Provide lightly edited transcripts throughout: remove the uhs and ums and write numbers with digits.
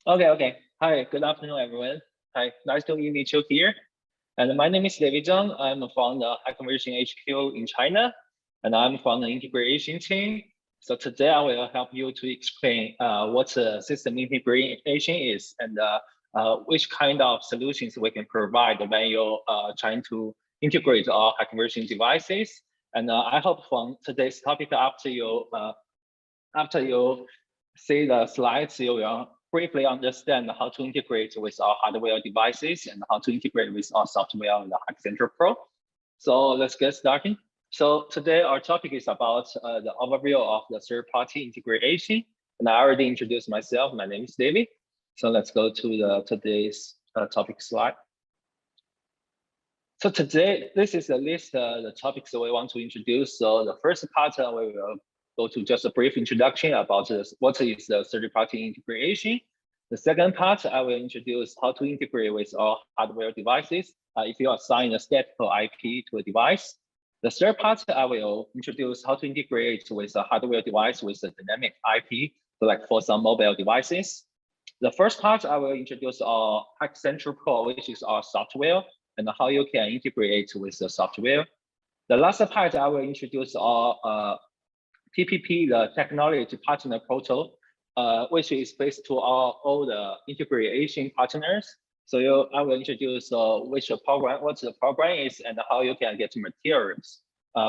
Okay. Hi, good afternoon, everyone. Hi, nice to meet you here. And my name is David Zhang. I'm from the Hikvision HQ in China, and I'm from the integration team. So today I will help you to explain what system integration is and which kind of solutions we can provide when you're trying to integrate our Hikvision devices. And I hope from today's topic, after you see the slides, you will briefly understand how to integrate with our hardware devices and how to integrate with our software in the HikCentralPro. So let's get started. So today our topic is about the overview of the third-party integration. And I already introduced myself. My name is David. So let's go to today's topic slide. So today, this is the list of the topics that we want to introduce. So the first part, we will go to just a brief introduction about what is the third-party integration. The second part, I will introduce how to integrate with our hardware devices if you assign a statical IP to a device. The third part, I will introduce how to integrate with a hardware device with a dynamic IP, so like for some mobile devices. The first part, I will introduce our HikCentralPro, which is our software, and how you can integrate with the software. The last part, I will introduce our TPP, the Technology Partner Portal, which is based to all the integration partners. So I will introduce what the program is and how you can get materials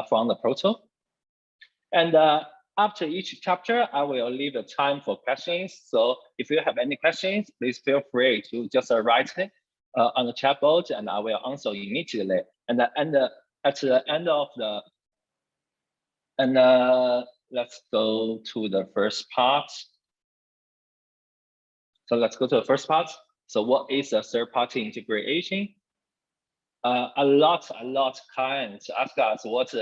from the portal. And after each chapter, I will leave a time for questions. So if you have any questions, please feel free to just write it on the chat board, and I will answer immediately. And at the end of the let's go to the first part. So let's go to the first part. So what is a third-party integration? A lot clients ask us what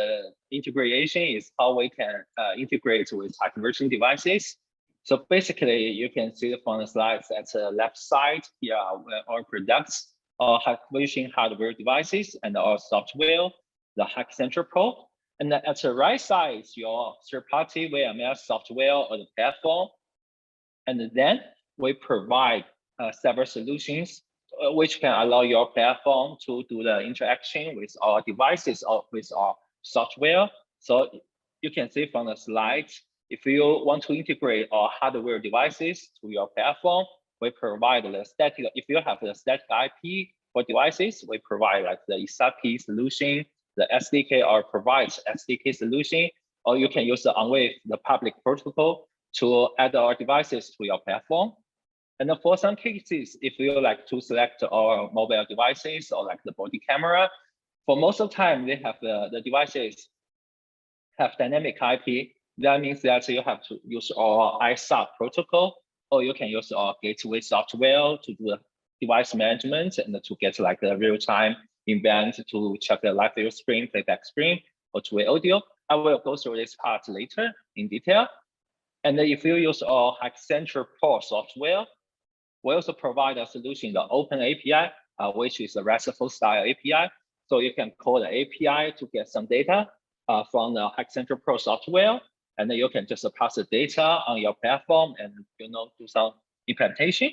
integration is, how we can integrate with Hikvision devices. So basically, you can see from the slides at the left side here are our products, our Hikvision hardware devices, and our software, the HikCentralPro. And then at the right side is your third-party VMware software or the platform. And then we provide several solutions which can allow your platform to do the interaction with our devices or with our software. So you can see from the slides, if you want to integrate our hardware devices to your platform, we provide the static. If you have the static IP for devices, we provide like the Isop solution. The SDK or provides SDK solution, or you can use the Unwave, the public protocol, to add our devices to your platform. And for some cases, if you like to select our mobile devices or like the body camera, for most of the time they have the devices have dynamic IP. That means that you have to use our Isop protocol, or you can use our gateway software to do device management and to get like the real-time event to check the live video stream, playback stream, or two-way audio. I will go through this part later in detail. And then if you use our HikCentralPro software, we also provide a solution, the OpenAPI, which is a RESTful style API. So you can call the API to get some data from the HikCentralPro software, and then you can just pass the data on your platform and do some implementation.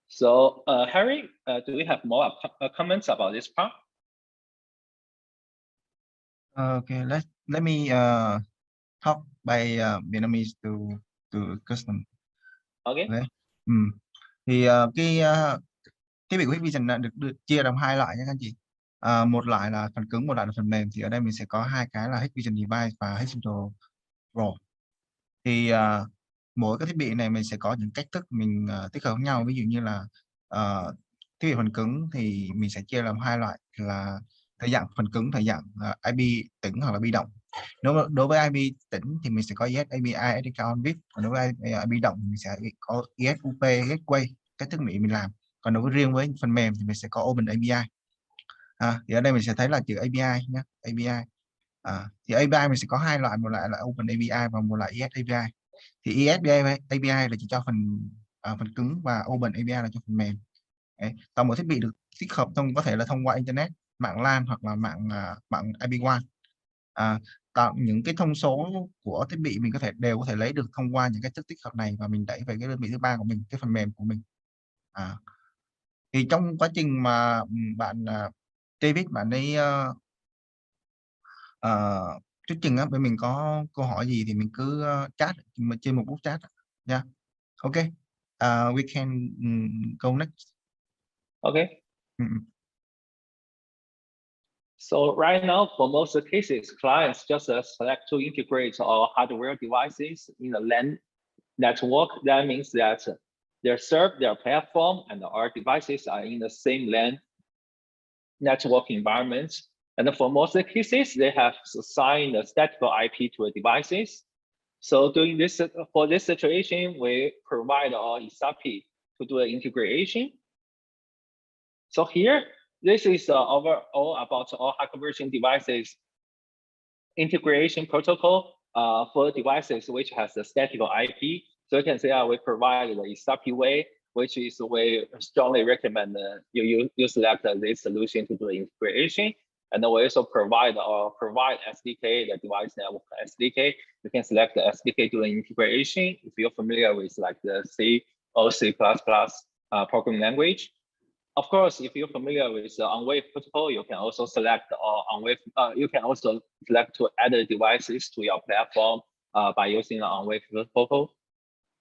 So Harry, do we have more comments about this part? Okay, let me talk by Vietnamese to custom. Okay. Thì cái việc Hikvision được chia làm hai loại nha các anh chị. Một loại là phần cứng, một loại là phần mềm. Thì ở đây mình sẽ có hai cái là Hikvision device và HikCentralPro. Thì mỗi cái thiết bị này mình sẽ có những cách thức mình tích hợp với nhau. Ví dụ như là thiết bị phần cứng thì mình sẽ chia làm hai loại là thời dạng phần cứng, thời dạng IP tĩnh hoặc là bi động. Đối với IP tĩnh thì mình sẽ có ESAPI, Statical, VIP. Còn đối với IP động mình sẽ có ESUP, Gateway, cách thức mình làm. Còn đối với riêng với phần mềm thì mình sẽ có OpenAPI. Thì ở đây mình sẽ thấy là chữ API nhé, API. Thì API mình sẽ có hai loại, một loại là OpenAPI và một loại ESAPI. Thì ESAPI là chỉ cho phần cứng và OpenAPI là cho phần mềm. Toàn bộ thiết bị được tích hợp có thể là thông qua internet, mạng LAN hoặc là mạng IP1. tạo những cái thông số của thiết bị mình đều có thể lấy được thông qua những cái chất tích hợp này và mình đẩy về cái đơn vị thứ ba của mình, cái phần mềm của mình. Thì trong quá trình mà bạn David bạn ấy thuyết trình á, bên mình có câu hỏi gì thì mình cứ chat trên một group chat nha. Ok, we can go next. Okay. So right now, for most cases, clients just select to integrate all hardware devices in the LAN network. That means that they serve their platform and our devices are in the same LAN network environment. And for most cases, they have assigned a statical IP to the devices. So during this, for this situation, we provide our Isop to do the integration. So here, this is overall about all Hikvision devices integration protocol for devices which has a statical IP. So you can say we provide the Isop way, which is we strongly recommend you select this solution to do the integration. And then we also provide SDK, the device network SDK. You can select the SDK to the integration if you're familiar with like the C or C++ programming language. Of course, if you're familiar with the on-wave protocol, you can also select on-wave. You can also select to add devices to your platform by using the on-wave protocol,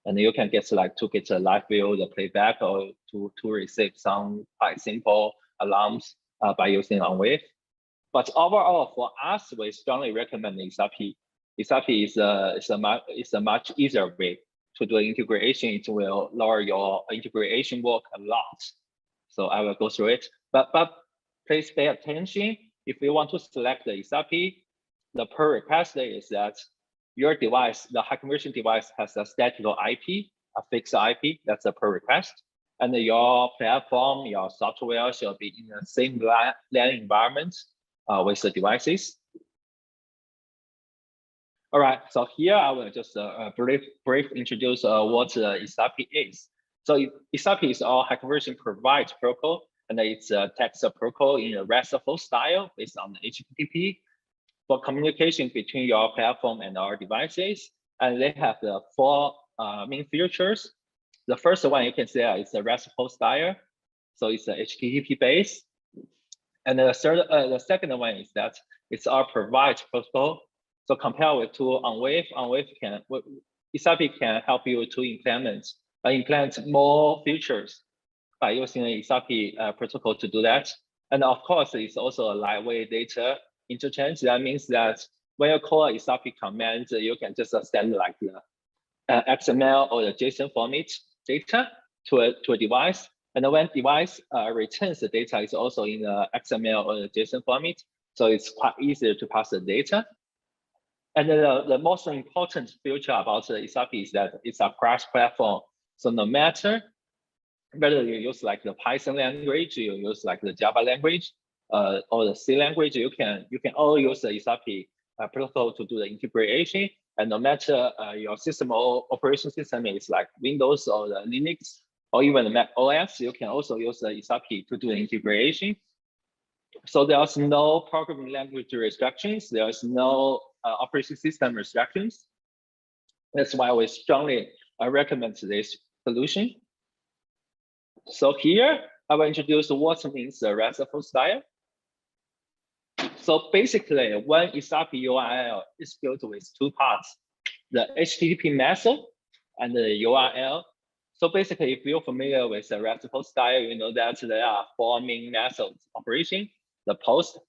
and you can get to get a live view, the playback, or to receive some quite simple alarms by using on-wave. But overall, for us, we strongly recommend Isop. Isop is a much easier way to do integration. It will lower your integration work a lot. So I will go through it, but please pay attention. If you want to select the Isop, the per request is that your device, the Hikvision device, has a statical IP, a fixed IP. That's a per request, and your platform, your software should be in the same LAN environment with the devices. All right. So here I will just brief introduce what Isop is. So Isop is our Hikvision provides protocol, and it's a text protocol in a RESTful style based on the HTTP for communication between your platform and our devices. And they have the four main features. The first one you can say is a RESTful style, so it's a HTTP base. And the second one is that it's our provide protocol. So compared with to on-wave, Isop can help you to implement more features by using the Isop protocol to do that. And of course, it's also a lightweight data interchange. That means that when you call a Isop command, you can just send like the XML or the JSON format data to a device. And when device returns the data, it's also in the XML or the JSON format. So it's quite easy to pass the data. And the most important feature about the Isop is that it's a cross-platform. So no matter whether you use like the Python language, you use like the Java language, or the C language, you can all use the Isop protocol to do the integration. And no matter your system or operation system is like Windows or the Linux or even the Mac OS, you can also use the Isop to do the integration. So there's no programming language restrictions. There's no operating system restrictions. That's why we strongly recommend this solution. So here I will introduce what means the RESTful style. So basically, one Isop URL is built with two parts: the HTTP method and the URL. So basically, if you're familiar with the RESTful style, you know that there are four main methods operation. The post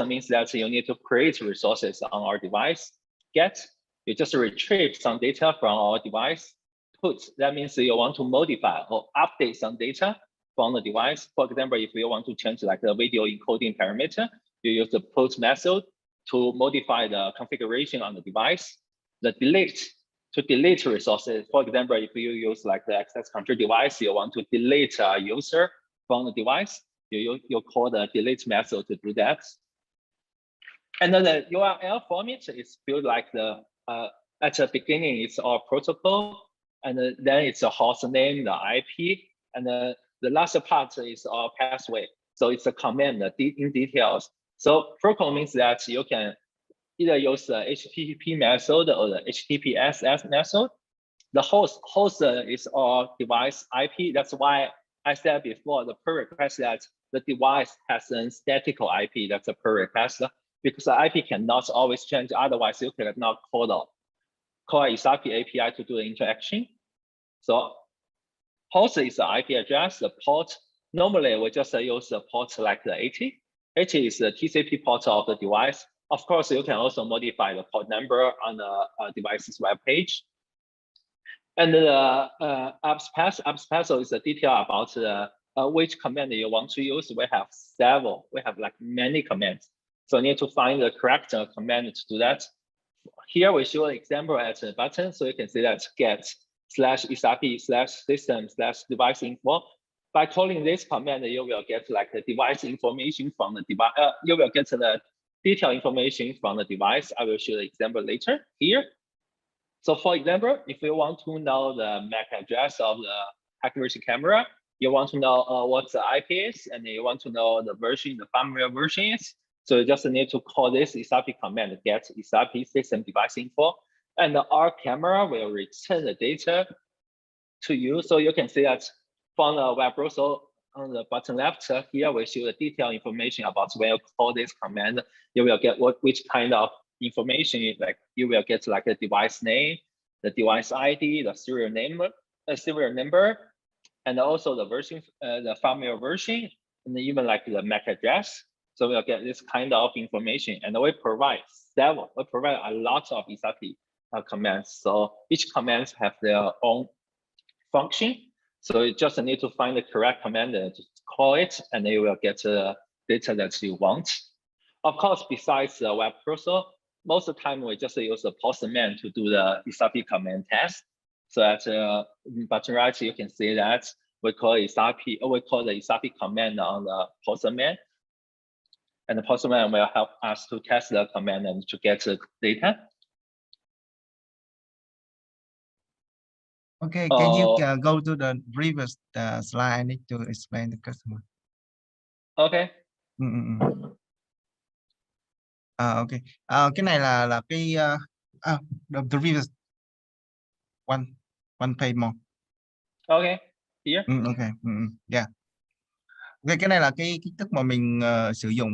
means that you need to create resources on our device. Get, you just retrieve some data from our device. Put, that means you want to modify or update some data from the device. For example, if you want to change like the video encoding parameter, you use the put method to modify the configuration on the device. The delete, to delete resources. For example, if you use like the access control device, you want to delete a user from the device, you call the delete method to do that. And then the URL format is built like the, at the beginning, it's our protocol, and then it's a host name, the IP, and the last part is our pathway. So it's a command in details. So protocol means that you can either use the HTTP method or the HTTPS method. The host is our device IP. That's why I said before the pull request that the device has a statical IP. That's a pull request because the IP cannot always change. Otherwise, you cannot call Isop API to do the interaction. So host is the IP address. The port, normally we just use the port like the 80. 80 is the TCP port of the device. Of course, you can also modify the port number on the device's web page. And the apps is the detail about which command you want to use. We have several. We have like many commands. So you need to find the correct command to do that. Here we show an example at the button, so you can see that get/isop/system/device info. By calling this command, you will get like the device information from the device. You will get the detailed information from the device. I will show the example later here. So for example, if you want to know the MAC address of the Hikvision camera, you want to know what the IP is, and you want to know the version, the firmware version is. So you just need to call this Isop command, get Isop system device info, and our camera will return the data to you. So you can see that from the web browser on the bottom left here, we show the detailed information about when you call this command, you will get which kind of information. Like you will get like the device name, the device ID, the serial number, and also the version, the firmware version, and even like the MAC address. So we'll get this kind of information, and we provide several. We provide a lot of Isop commands. So each command have their own function. So you just need to find the correct command and call it, and you will get the data that you want. Of course, besides the web browser, most of the time we just use the Postman to do the Isop command test. So at bottom right, you can see that we call the Isop command on the Postman. And the Postman will help us to test the command and to get the data. Okay, can you go to the previous slide? I need to explain the customer. Okay. Okay. Cái này là cái the previous one page more. Okay. Here. Okay. Yeah. Okay, cái này là cái kích thước mà mình sử dụng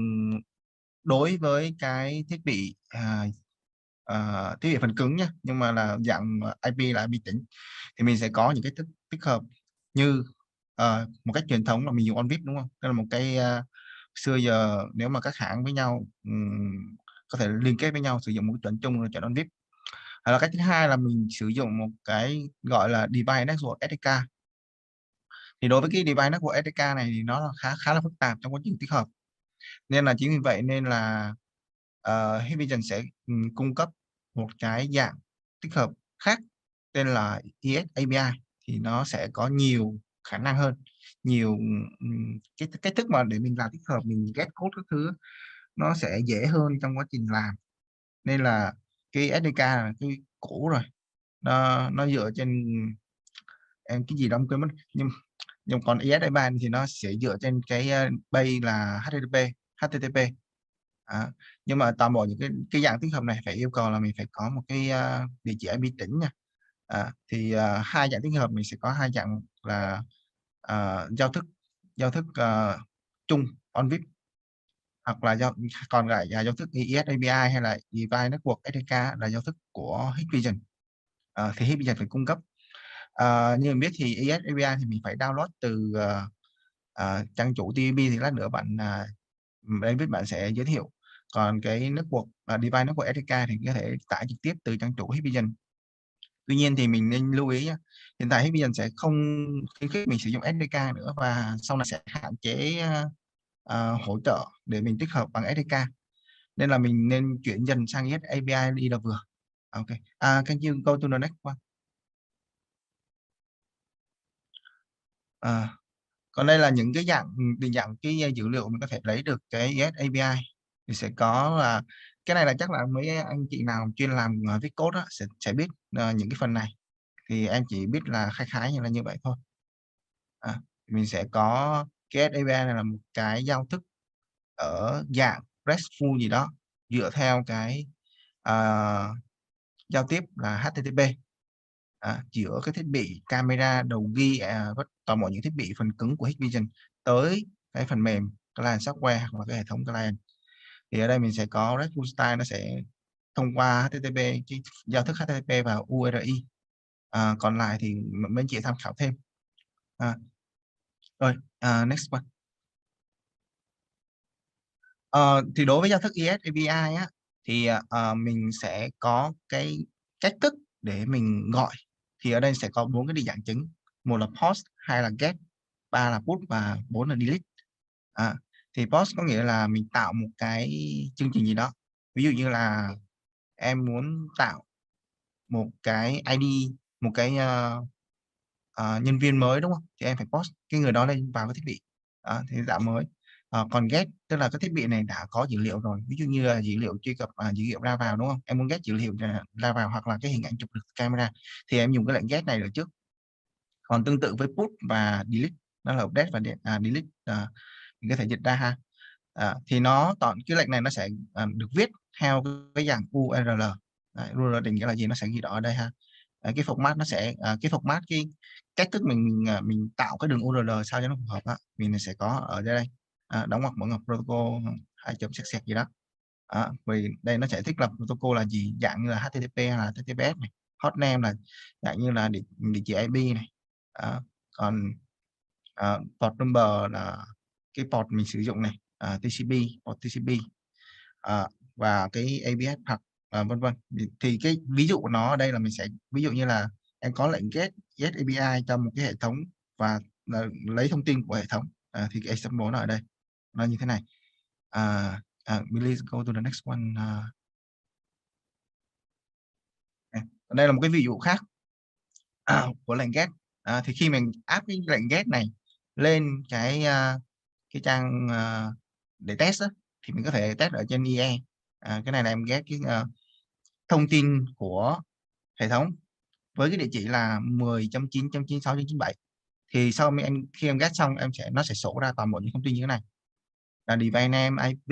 đối với cái thiết bị phần cứng nhé, nhưng mà là dạng IP là IP tĩnh, thì mình sẽ có những cái tích hợp như một cách truyền thống là mình dùng OnVIP, đúng không? Đây là một cái xưa giờ nếu mà các hãng với nhau có thể liên kết với nhau sử dụng một chuẩn chung là chuẩn OnVIP. Là cách thứ hai là mình sử dụng một cái gọi là Device Network SDK. Thì đối với cái Device Network SDK này thì nó là khá là phức tạp trong quá trình tích hợp, nên là chính vì vậy nên là Hikvision sẽ cung cấp một cái dạng tích hợp khác tên là ISAPI, thì nó sẽ có nhiều khả năng hơn, nhiều cái cách thức mà để mình làm tích hợp, mình get code các thứ nó sẽ dễ hơn trong quá trình làm. Nên là cái SDK là cái cũ rồi, nó dựa trên cái gì đó quên mất, nhưng còn ISAPI thì nó sẽ dựa trên cái base là HTTP. Nhưng mà toàn bộ những cái dạng tích hợp này phải yêu cầu là mình phải có một cái địa chỉ IP tĩnh nha. Thì hai dạng tích hợp mình sẽ có hai dạng là giao thức chung OnVIP, hoặc là còn lại là giao thức ISAPI hay là Device Network SDK là giao thức của Hikvision. Thì Hikvision phải cung cấp. Như mình biết thì ISAPI thì mình phải download từ trang chủ TVP, thì lát nữa David bạn sẽ giới thiệu. Còn cái network device network SDK thì có thể tải trực tiếp từ trang chủ Hikvision. Tuy nhiên thì mình nên lưu ý hiện tại Hikvision sẽ không khuyến khích mình sử dụng SDK nữa, và sau này sẽ hạn chế hỗ trợ để mình tích hợp bằng SDK, nên là mình nên chuyển dần sang ISAPI đi là vừa. Okay. Can you go to the next one? Còn đây là những cái dạng cái dữ liệu mình có thể lấy được cái ISAPI. Thì sẽ có là cái này là chắc là mấy anh chị nào chuyên làm viết code sẽ biết những cái phần này, thì em chỉ biết là khái như là như vậy thôi. Mình sẽ có cái ISAPI này là một cái giao thức ở dạng RESTful gì đó, dựa theo cái giao tiếp là HTTP giữa cái thiết bị camera đầu ghi toàn bộ những thiết bị phần cứng của Hikvision tới cái phần mềm client software hoặc là cái hệ thống client. Thì ở đây mình sẽ có RESTful style, nó sẽ thông qua HTTP, cái giao thức HTTP và URI. Còn lại thì mấy anh chị tham khảo thêm. Rồi, next one. Thì đối với giao thức IS API á, thì mình sẽ có cái cách thức để mình gọi. Thì ở đây sẽ có 4 cái định dạng chính. Một là post, 2 là get, 3 là put và 4 là delete. Thì post có nghĩa là mình tạo một cái chương trình gì đó. Ví dụ như là em muốn tạo một cái ID, một cái nhân viên mới, đúng không? Thì em phải post cái người đó lên vào cái thiết bị. Thì tạo mới. Còn get tức là cái thiết bị này đã có dữ liệu rồi, ví dụ như là dữ liệu truy cập, dữ liệu ra vào, đúng không? Em muốn get dữ liệu ra vào hoặc là cái hình ảnh chụp được camera thì em dùng cái lệnh get này được trước. Còn tương tự với put và delete, nó là update và delete, mình có thể dịch ra ha. Thì nó cái lệnh này nó sẽ được viết theo cái dạng URL. URL định nghĩa là gì, nó sẽ ghi rõ ở đây ha. Cái format nó sẽ cái format, cái cách thức mình tạo cái đường URL sao cho nó phù hợp mình sẽ có ở đây, đóng ngoặc mở ngoặc protocol 2 chấm sec gì đó. Vì đây nó sẽ thiết lập protocol là gì, dạng như là HTTP hay là HTTPS này, hostname là dạng như là địa chỉ IP này. Còn port number là cái port mình sử dụng này, TCP, port TCP, và cái APS hoặc vân vân. Thì cái ví dụ của nó ở đây là mình sẽ ví dụ như là em có lệnh get API cho một cái hệ thống và lấy thông tin của hệ thống, thì cái example nó ở đây nó như thế này. Please go to the next one. Đây là một cái ví dụ khác của lệnh get. Thì khi mình áp cái lệnh get này lên cái trang để test thì mình có thể test ở trên IE. Cái này là em get cái thông tin của hệ thống với cái địa chỉ là 10.9.96.97. thì sau khi em get xong nó sẽ sổ ra toàn bộ những thông tin như thế này, là device name, IP,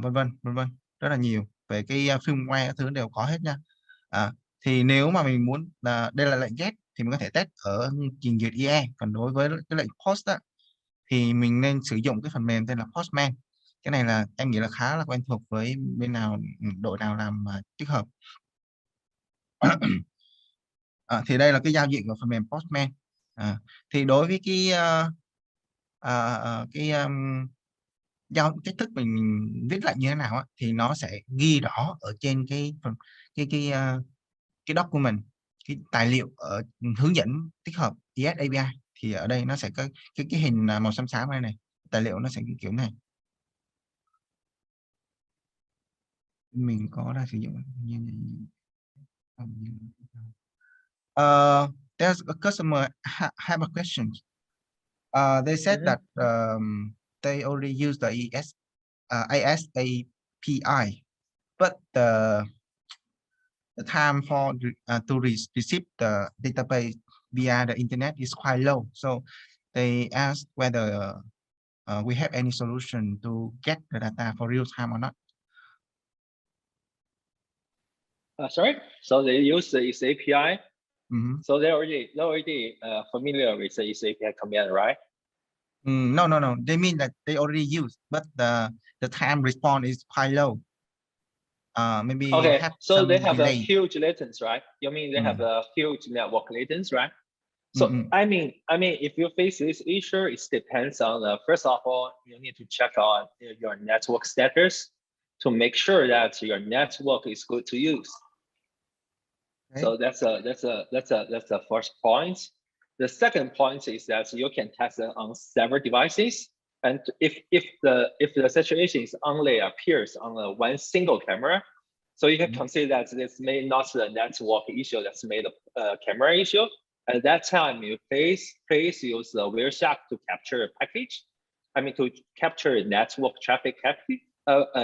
vân vân rất là nhiều về cái firmware các thứ đều có hết nha. Thì nếu mà mình muốn đây là lệnh get thì mình có thể test ở trình duyệt IE. Còn đối với cái lệnh post thì mình nên sử dụng cái phần mềm tên là Postman. Cái này là em nghĩ là khá là quen thuộc với bên nào, đội nào làm tích hợp. Thì đây là cái giao diện của phần mềm Postman. Thì đối với cái cách thức mình viết lại như thế nào thì nó sẽ ghi rõ ở trên cái document, cái tài liệu ở hướng dẫn tích hợp IS API. Thì ở đây nó sẽ có cái hình màu xám xám này, tài liệu nó sẽ kiểu này. Mình có đã sử dụng. There's a customer have a question. They said that they already use the ASAPI, but the time for to receive the database via the internet is quite low. So they asked whether we have any solution to get the data for real time or not. Sorry. So they use the API. Mm-hmm. So they're already familiar with the API command, right? No. They mean that they already use, but the time response is quite low. Maybe okay. So they have delay. a huge latency, right? You mean they have a huge network latency, right? So I mean, if you face this issue, it depends on first of all, you need to check on your network status to make sure that your network is good to use. Okay. So that's the first point. The second point is that you can test it on several devices, and if the situation is only appears on one single camera, so you can consider that this may not the network issue that's made a camera issue. At that time, you please use the Wireshark to capture package. To capture network traffic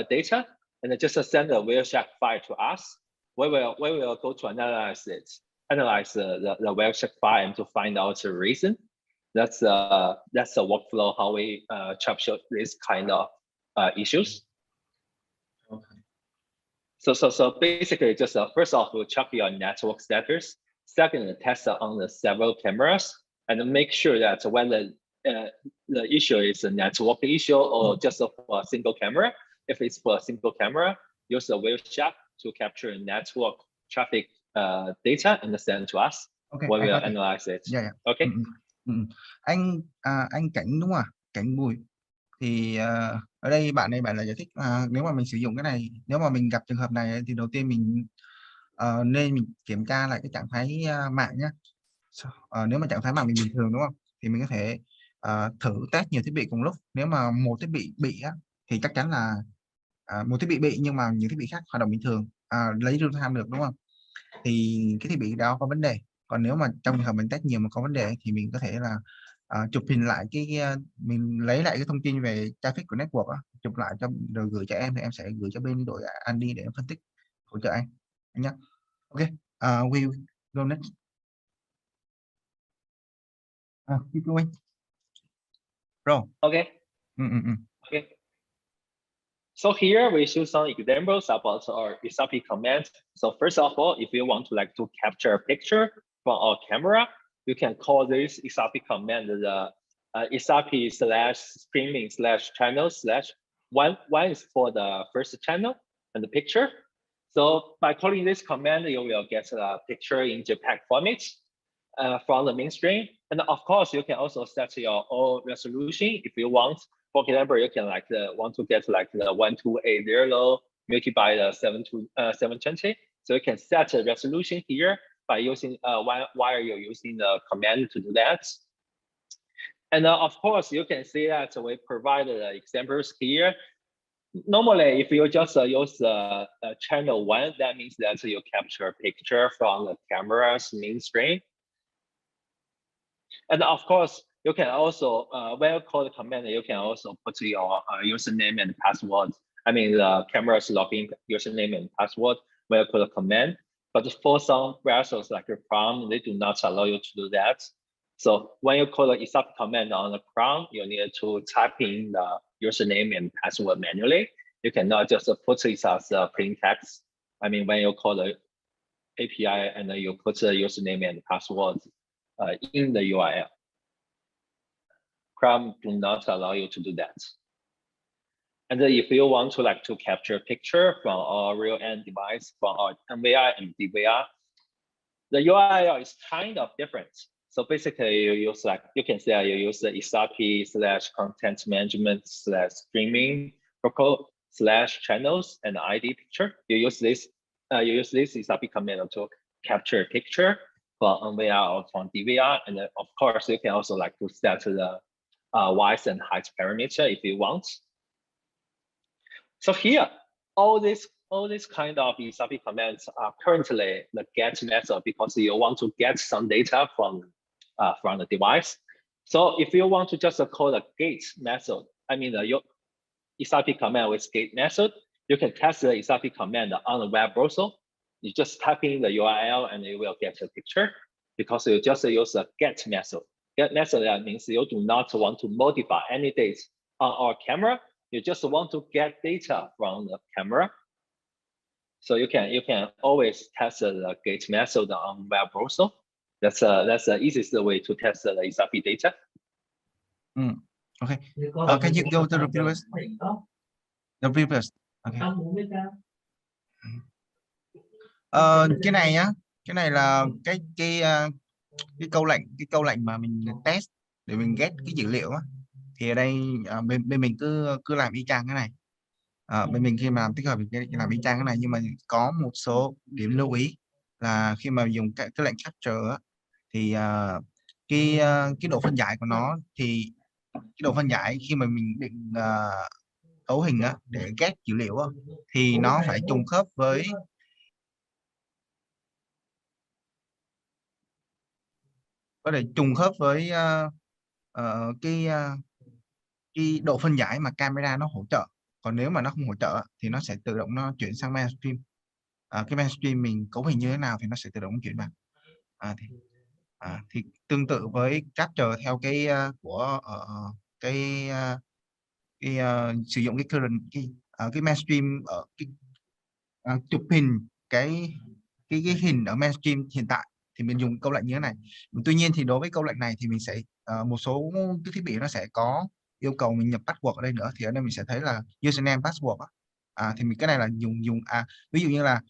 data, and just send a Wireshark file to us. We will go to analyze the Wireshark file and to find out the reason. That's the workflow how we troubleshoot this kind of issues. Okay. So basically, just first off, we'll check your network status. Second, test on the several cameras and make sure that whether the issue is a network issue or just for a single camera. If it's for a single camera, use a wave check to capture network traffic data and send to us. Okay, When we'll analyze it. Yeah. Okay. Anh Cảnh đúng không ạ? Cảnh Bùi. Thì ở đây bạn này giải thích nếu mà mình sử dụng cái này, nếu mà mình gặp trường hợp này thì đầu tiên mình nên mình kiểm tra lại cái trạng thái mạng nhé. Nếu mà trạng thái mạng mình bình thường đúng không, thì mình có thể thử test nhiều thiết bị cùng lúc. Nếu mà một thiết bị bị thì chắc chắn là một thiết bị nhưng mà những thiết bị khác hoạt động bình thường, lấy real time được đúng không, thì cái thiết bị đó có vấn đề. Còn nếu mà trong trường hợp mình test nhiều mà có vấn đề thì mình có thể là chụp hình lại mình lấy lại cái thông tin về traffic của network chụp lại rồi gửi cho em, thì em sẽ gửi cho bên đội Andy để em phân tích hỗ trợ anh nhé. Ok, we go next. Keep going. Bro. Okay. Okay. So here we show some examples about our Isop command. So first of all, if you want to capture a picture from our camera, you can call this Isop command the Isop/streaming/channel/one is for the first channel and the picture. So by calling this command, you will get a picture in JPEG format from the mainstream. And of course, you can also set your own resolution if you want. For example, you can want to get the 1280 multiplied by the 720. So you can set a resolution here by using while you're using the command to do that. And of course, you can see that we provided examples here. Normally, if you just use channel 1, that means that you capture a picture from the camera's mainstream. And of course, you can also, when you call the command, you can also put your username and password. I mean, the camera's login username and password when you call the command. But for some browsers like Chrome, they do not allow you to do that. So when you call the Isop command on the Chrome, you need to type in the username and password manually. You cannot just put it as a plain text. I mean, when you call the API and then you put the username and password in the URL. Chrome do not allow you to do that. And then if you want to capture a picture from our real-end device, from our NVR and DVR, the URL is kind of different. So basically, you use you can say you use the Isop/content management/streaming protocol /channels and ID picture. You use this Isop command to capture a picture from NVR or from DVR, and then of course you can also to set the width and height parameter if you want. So here, all these kind of Isop commands are currently the get method because you want to get some data from the device. So if you want to just call the get method, I mean the Isop command with get method, you can test the Isop command on the web browser. You just type in the URL and you will get a picture because you just use the get method. Get method, that means you do not want to modify any data on our camera. You just want to get data from the camera. So you can always test the get method on web browser. That's the easiest way to test the Isop data. Okay. Can you go to the previous? The previous. Okay. Cái này nhá, cái này là cái câu lệnh mà mình test để mình get cái dữ liệu á. Thì ở đây bên mình cứ làm y chang cái này. Bên mình khi mà làm tích hợp thì làm y chang cái này, nhưng mà có một số điểm lưu ý là khi mà dùng cái lệnh capture á, thì cái độ phân giải của nó, thì cái độ phân giải khi mà mình định cấu hình á, để get dữ liệu á, thì nó phải trùng khớp với cái độ phân giải mà camera nó hỗ trợ. Còn nếu mà nó không hỗ trợ thì nó sẽ tự động nó chuyển sang mainstream. Cái mainstream mình cấu hình như thế nào thì nó sẽ tự động chuyển vào. Thì tương tự với capture theo cái của sử dụng cái current cái mainstream ở chụp hình cái hình ở mainstream hiện tại thì mình dùng câu lệnh như thế này. Tuy nhiên thì đối với câu lệnh này thì mình sẽ một số cái thiết bị nó sẽ có yêu cầu mình nhập password ở đây nữa, thì ở đây mình sẽ thấy là username password thì mình cái này là dùng ví dụ như là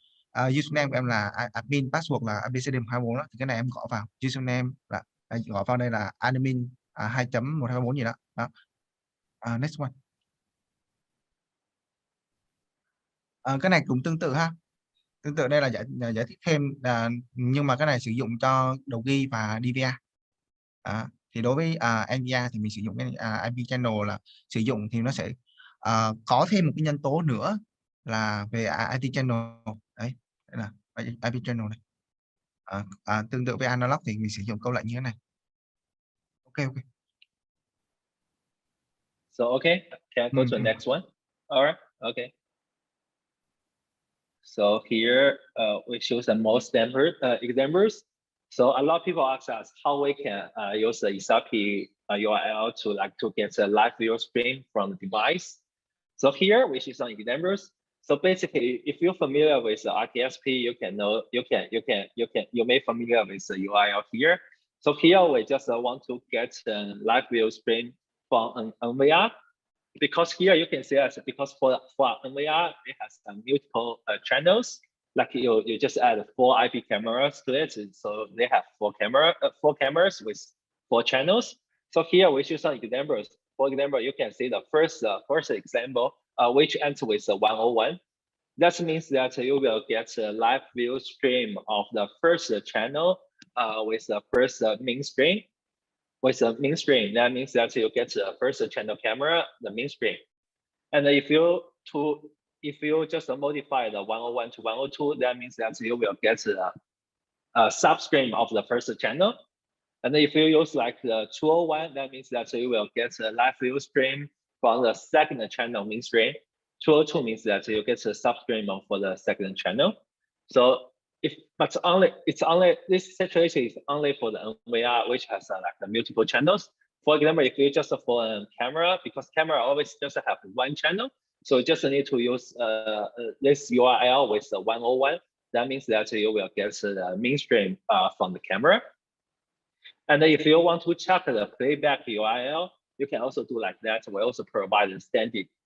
username của em là admin, password là abcd124 đó, thì cái này em gõ vào username là gõ vào đây là admin 2.124 gì đó. Next one. Cái này cũng tương tự ha, tương tự đây là giải thích thêm nhưng mà cái này sử dụng cho đầu ghi và DVR. Thì đối với NVR thì mình sử dụng cái IP channel là sử dụng thì nó sẽ có thêm một cái nhân tố nữa là về IP channel đấy, đây là IP channel này. Tương tự với analog thì mình sử dụng câu lệnh như thế này. Ok. So okay, can I go to the next one? All right, okay. So here we show some more standard examples. So a lot of people ask us how we can use the Isop URL to get a live video stream from the device. So here we see some examples. So basically, if you're familiar with the RTSP, you may familiar with the URL here. So here we just want to get a live video stream from an NVR. Because here you can see as because for NVR it has multiple channels. Like you just add 4 IP cameras to it, so they have 4 cameras with 4 channels. So here we show some examples. For example, you can see the first example, which ends with 101. That means that you will get a live view stream of the first channel with the first main stream. With the main stream, that means that you get the first channel camera, the main stream. And if you just modify the 101 to 102, that means that you will get a substream of the first channel. And if you use like the 201, that means that you will get a live view stream from the second channel main stream. 202 means that you get a substream for the second channel. So this situation is only for the NVR, which has like the multiple channels. For example, if you just for a camera, because camera always just have 1 channel, so you just need to use this URL with the 101. That means that you will get the mainstream from the camera. And if you want to check the playback URL, you can also do like that. We also provide the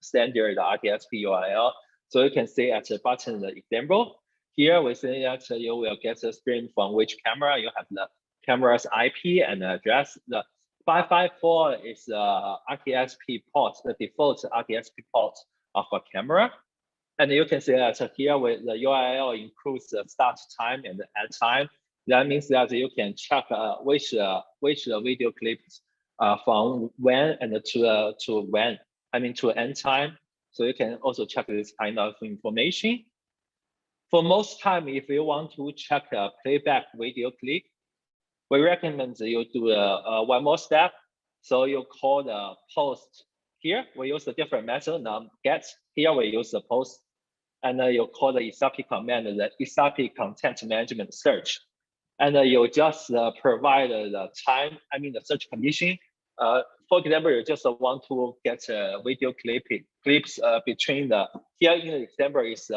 standard RTSP URL. So you can see at the bottom the example. Here we say that you will get a stream from which camera. You have the camera's IP and address. The 554 is the RTSP port, the default RTSP port of a camera. And you can see that here with the URL includes the start time and the end time. That means that you can check which video clips from when and to when, to end time. So you can also check this kind of information. For most time, if you want to check a playback video clip, we recommend you do one more step. So you call the post here. We use a different method now. Get here we use the post, and you call the Isop command, the Isop content management search, and you just provide the time. The search condition. For example, you just want to get video clips between the here in the example is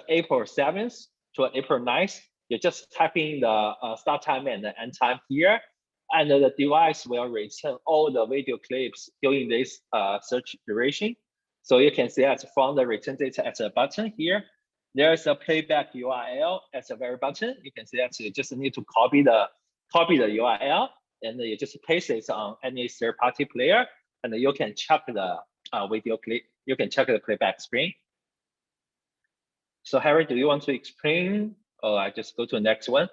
April 7th to April 9th. You just type in the start time and the end time here, and the device will return all the video clips during this search duration. So you can see that from the return data at the button here, there's a playback URL at the very bottom. You can see that you just need to copy the URL, and you just paste it on any third-party player, and you can check the video clip. You can check the playback screen. So Harry, do you want to explain, or I just go to the next one?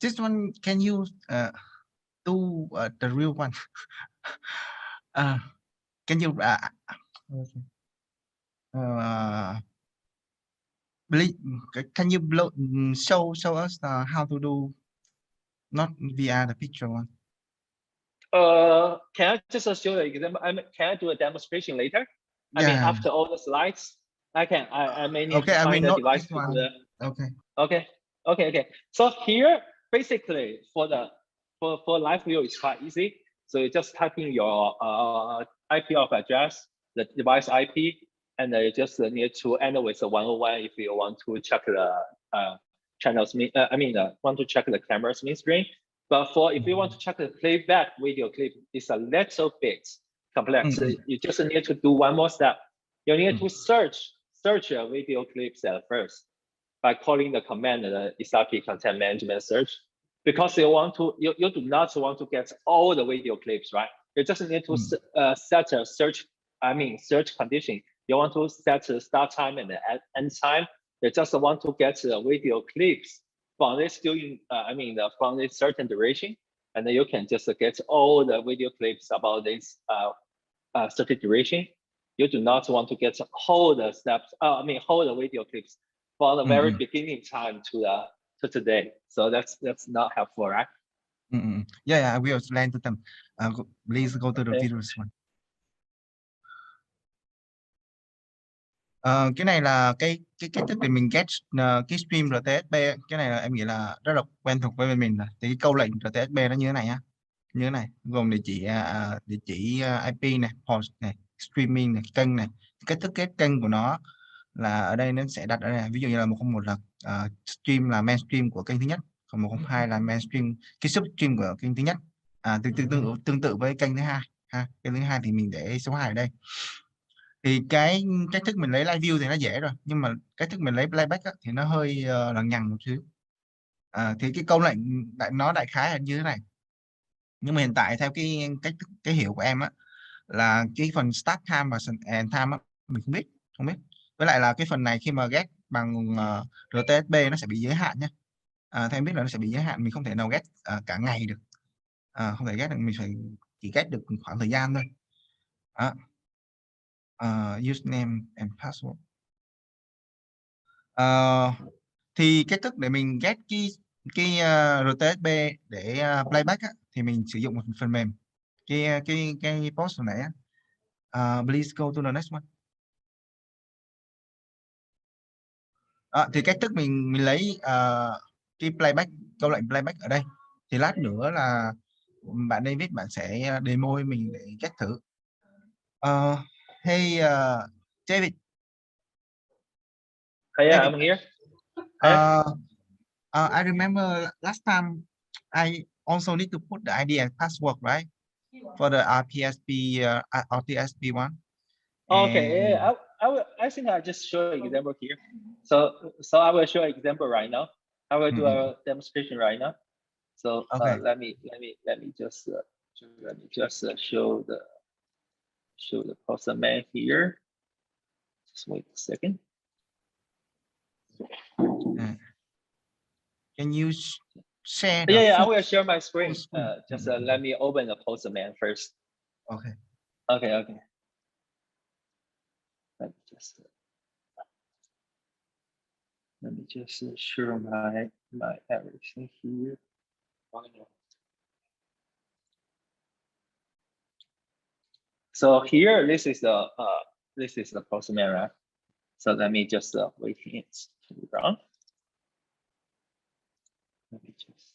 This one, can you do the real one? Can you can you show us how to do not via the picture one? Can I just show the example? Can I do a demonstration later? After all the slides, I can. I may need to find the device to do that. Okay. So here, basically, for live view, it's quite easy. So you just type in your IP of address the device IP, and you just need to end with a 101 if you want to check the channels. Want to check the camera's main screen. But if you want to check the playback video clip, it's a little bit complex. You just need to do one more step. You need to search your video clips at first by calling the command, the Isop content management search, because you do not want to get all the video clips, right? You just need to set a search condition. You want to set the start time and the end time. You just want to get the video clips from this from this certain duration, and then you can just get all the video clips about this certain duration. You do not want to get all the steps, all the video clips from the very beginning time to today. So that's not helpful, right? Yeah, I will explain to them. Please go to the videos one. Cái này là cái cách thức để mình get cái stream RTSP. Cái này là em nghĩ là rất là quen thuộc với mình. Thì cái câu lệnh RTSP nó như thế này nhá, như thế này, gồm địa chỉ IP này, host này, streaming này, kênh này. Cách thức kết kênh của nó là ở đây nó sẽ đặt ở đây, ví dụ như là 101 là stream là mainstream của kênh thứ nhất, còn 102 là mainstream cái substream của kênh thứ nhất. Tương tự với kênh thứ hai ha. Kênh thứ hai thì mình để số 2 ở đây. Thì cái cách thức mình lấy live view thì nó dễ rồi, nhưng mà cách thức mình lấy playback thì nó hơi lằng nhằng một xíu. Thì cái câu lệnh nó đại khái là như thế này, nhưng mà hiện tại theo cái hiểu của em á, là cái phần start time và end time á, mình không biết. Với lại là cái phần này khi mà get bằng RTSP nó sẽ bị giới hạn nhé. Theo em biết là nó sẽ bị giới hạn, mình không thể nào get cả ngày được, không thể get được, mình phải chỉ get được khoảng thời gian thôi. Username and password. Thì cách thức để mình get cái RTSP để playback thì mình sử dụng một phần mềm, cái post này please go to the next one. Thì cách thức mình lấy cái playback, câu lệnh playback ở đây, thì lát nữa là bạn David bạn sẽ demo mình để get thử. Hey David. Yeah, I'm here. I remember last time I also need to put the ID and password, right, for the RPSP RTSP one. Okay, yeah, I think I just show an example here. So I will show an example right now. I will do a demonstration right now. So okay. Let me just show the Postman here. Just wait a second. Can you share? Yeah, I will share my screen. Just let me open the Postman first. Okay. Let me just share my everything here. So here, this is the Postman, right? So let me just wait it to run. Let me just.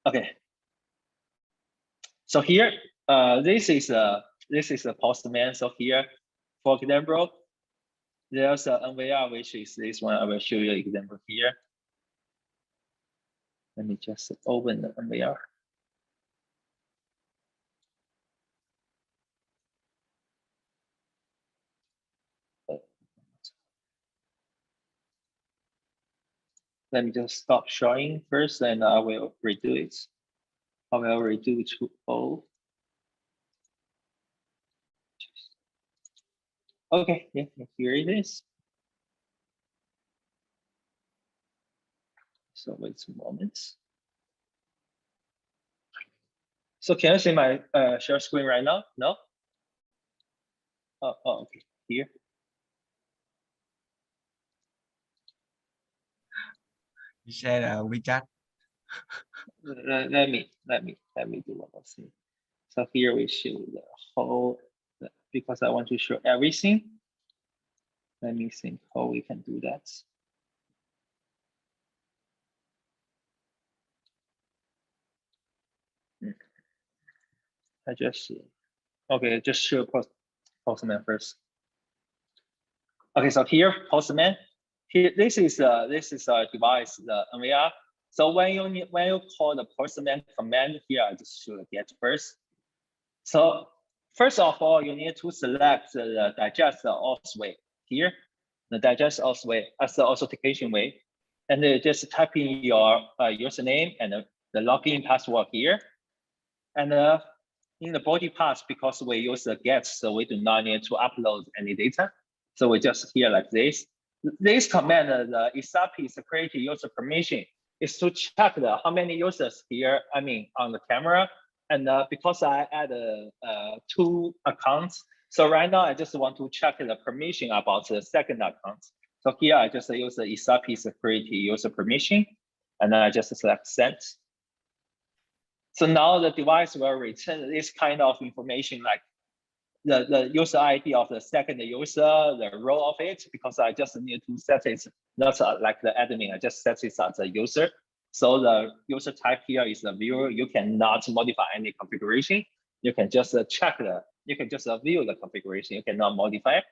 Okay. So here, this is the Postman. So here, for example, there's an NVR, which is this one. I will show you an example here. Let me just open the NVR. Let me just stop showing first, and I will redo it. I will redo to all. Okay, yeah, here it is. So wait some moments. So can you see my share screen right now? No? Oh, okay, here. You said WeChat. Let me do one more thing. So here we show the whole, because I want to show everything. Let me think how we can do that. I just okay, just show Postman first. Okay, so here Postman. Here this is a device, the NVR. So when you call the Postman command here, I just should get first. So first of all, you need to select the digest auth way here, the digest auth way as the authentication way, and then just type in your username and the login password here, and in the body path, because we use the get, so we do not need to upload any data. So we just here like this. This command, the Isop security user permission, is to check how many users here, I mean, on the camera. And because I add 2 accounts, so right now I just want to check the permission about the second account. So here I just use the Isop security user permission, and I just select send. So now the device will return this kind of information, like the user ID of the second user, the role of it, because I just need to set it, not like the admin, I just set it as a user. So the user type here is a viewer. You cannot modify any configuration. You can just check you can just view the configuration. You cannot modify it.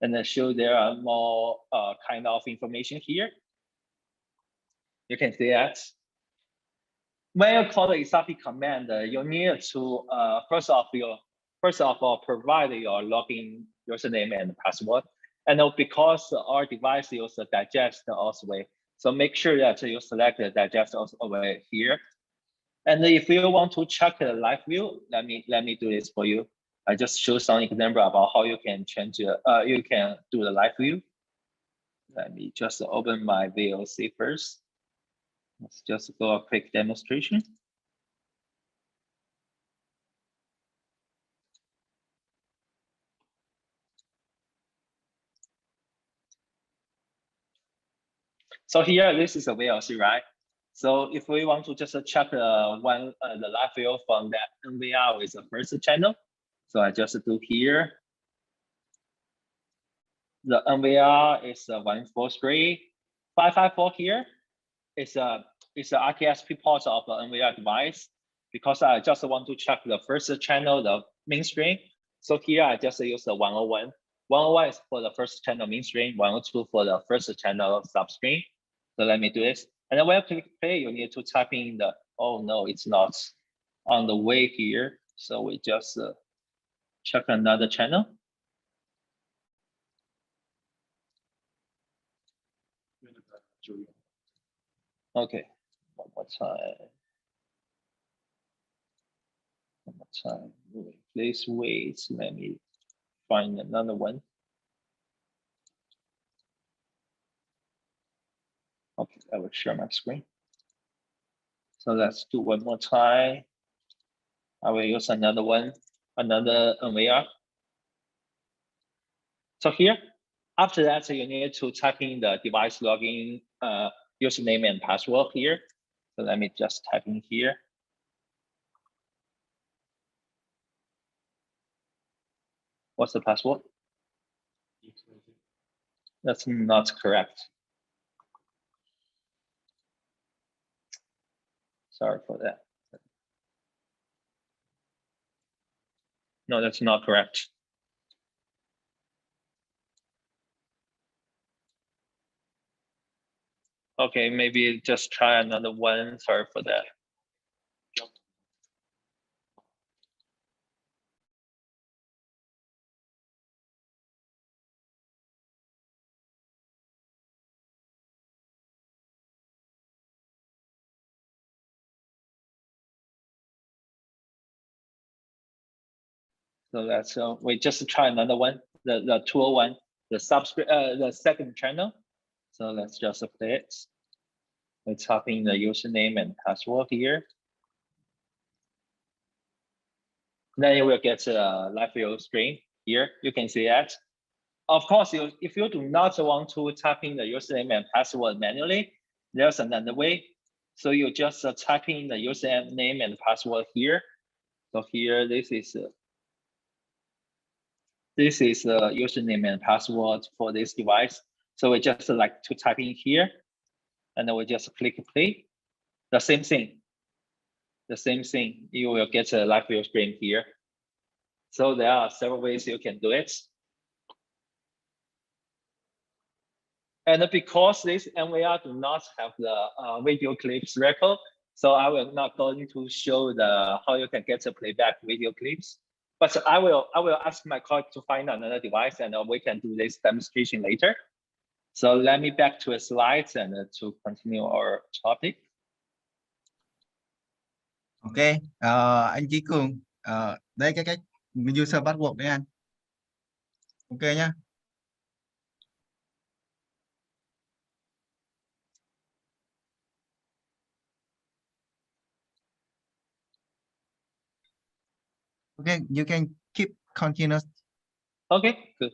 And then show there are more kind of information here. You can see that. When you call the Isop command, you need to first of all provide your login username and password. And because our device uses the digest auth way, so make sure that you select the digest auth over here. And if you want to check the live view, let me do this for you. I just show some example about how you can change you can do the live view. Let me just open my VOC first. Let's just go a quick demonstration. So here, this is a VLC, right? So if we want to just check the live view from that NVR with the first channel, so I just do here. The NVR is 143.554 here. It's a RTSP port of the NVR device, because I just want to check the first channel, the mainstream. So here I just use the 101. 101 is for the first channel mainstream, 102 for the first channel substream. So let me do this. And then when you click play, you need to type in the, oh no, it's not on the way here. So we just check another channel. Okay, one more time. One more time. Please wait. Let me find another one. Okay, I will share my screen. So let's do one more time. I will use another one, another NVR. So here, after that, you need to type in the device login username and password here. So let me just type in here. What's the password? That's not correct. Sorry for that. No, that's not correct. Okay, maybe just try another one. Sorry for that. So let's we just try another one. The 201, the second channel. So let's just play it. We type in the username and password here. Then you will get a live view screen here. You can see that. Of course, if you do not want to type in the username and password manually, there's another way. So you just type in the username and password here. So here, this is the username and password for this device. So we just like to type in here, and then we just click play. The same thing. The same thing. You will get a live view screen here. So there are several ways you can do it. And because this MVR do not have the video clips record, so I will not going to show the how you can get the playback video clips. But I will ask my colleague to find another device, and we can do this demonstration later. So let me back to the slides and to continue our topic. Ok, anh Chí Cường, đây cái cách user password đấy anh. Ok nhá. Okay, you can keep continuous. Okay, good.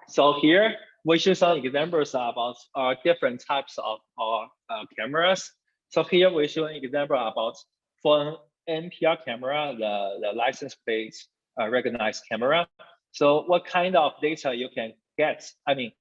So here we show some examples about different types of cameras. So here we show an example about for NPR camera, the license plate recognized camera. So what kind of data you can get? I mean,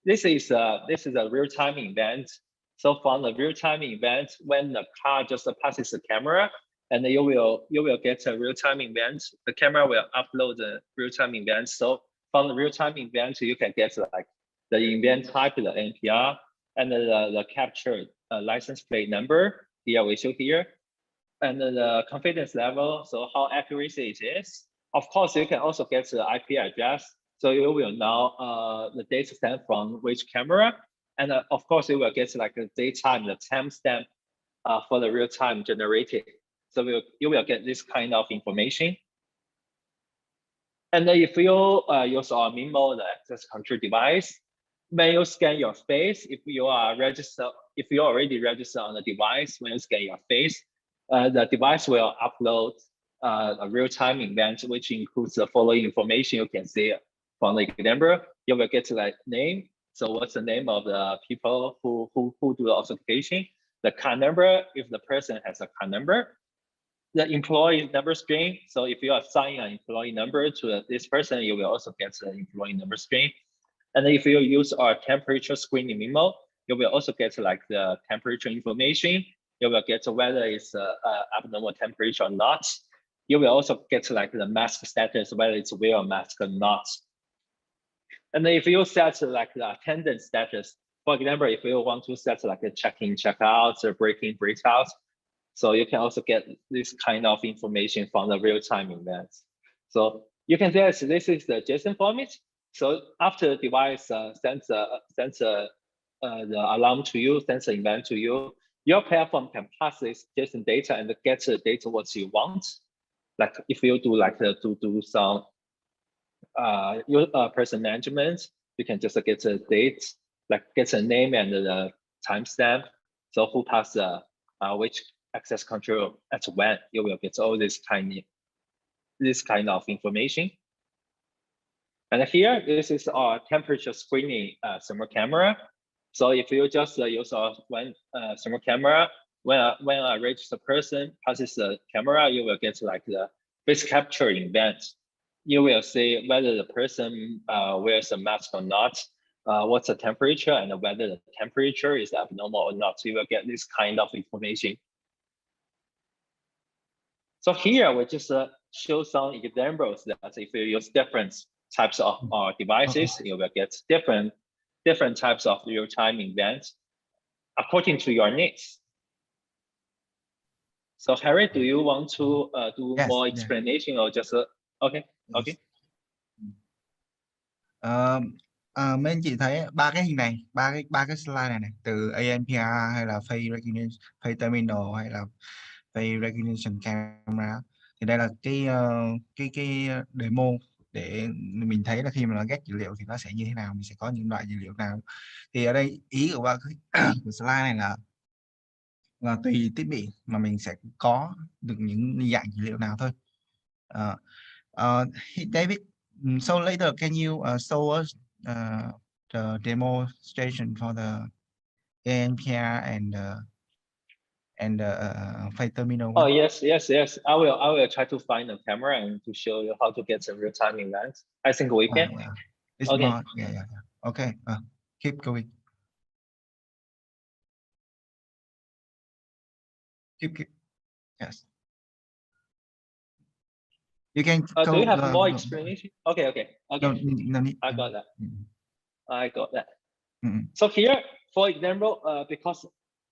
this is a real-time event. So from the real-time event, when the car just passes the camera, and you will get a real-time event. The camera will upload the real-time event. So from the real-time event, you can get like the event type, the NPR, and the captured license plate number. Here we show here, and the confidence level. So how accurate it is. Of course, you can also get the IP address. So you will know the data stamp from which camera, and of course you will get like the daytime, the timestamp for the real-time generated. So you will get this kind of information. And if you use our MIMO, the access control device, when you scan your face, if you are registered, if you already registered on the device, when you scan your face, the device will upload a real-time event, which includes the following information you can see from the example. You will get like name. So what's the name of the people who do the authentication? The card number, if the person has a card number. The employee number string. So if you assign an employee number to this person, you will also get the employee number string. And if you use our temperature screening MIMO, you will also get like the temperature information. You will get whether it's abnormal temperature or not. You will also get like the mask status, whether it's wear a mask or not. And then if you set like the attendance status, for example, if you want to set like a check-in, check-out, or break-in, break-out, so you can also get this kind of information from the real-time events. So you can say this is the JSON format. So after the device sends the alarm to you, sends an event to you, your platform can pass this JSON data and get the data what you want. Like if you do like to do some person management, you can just get the date, like get a name and the timestamp. So who passed which access control at when, you will get all this kind of information. And here, this is our temperature screening thermal camera. So if you just use one thermal camera, when a registered person passes the camera, you will get like the face capture event. You will see whether the person wears a mask or not, what's the temperature, and whether the temperature is abnormal or not. So you will get this kind of information. So here we just show some examples that if you use different types of devices, you will get different types of real-time events according to your needs. So Harry, do you want to do more explanation or just okay? Okay. Mấy anh chị thấy ba cái hình này, ba cái slide này từ ANPR hay là face recognition, face terminal hay là face recognition camera, thì đây là cái demo để mình thấy là khi mà nó ghép dữ liệu thì nó sẽ như thế nào, mình sẽ có những loại dữ liệu nào. Thì ở đây ý của ba của slide này là tùy thiết bị mà mình sẽ có được những dạng dữ liệu nào thôi. David, so later can you show us the demonstration for the ANPR and face terminal one? Oh yes. I will try to find a camera and to show you how to get a real-time event. I think we can. Yeah. It's okay. More, yeah. Okay, keep going. Yes. You can do you go. have more explanation? Okay. No need. I got that. I got that. Mm-hmm. So here, for example, because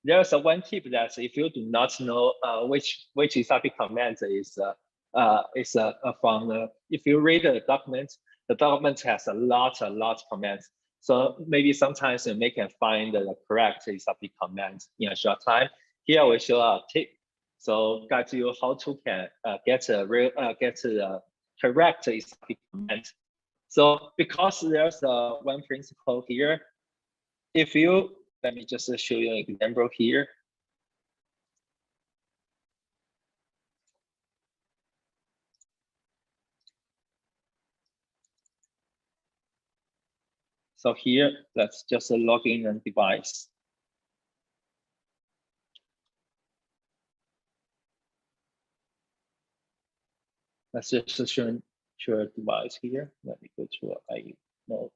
there's a one tip that if you do not know which Isop command is from the, if you read the document has a lot of commands. So maybe sometimes you may can find the correct Isop command in a short time. Here we show a tip. So guide you how to can get the correct Isop command. So because there's one principle here, if you, let me just show you an example here. So here, let's just log in a device. Let's just show a device here. Let me go to IE mode.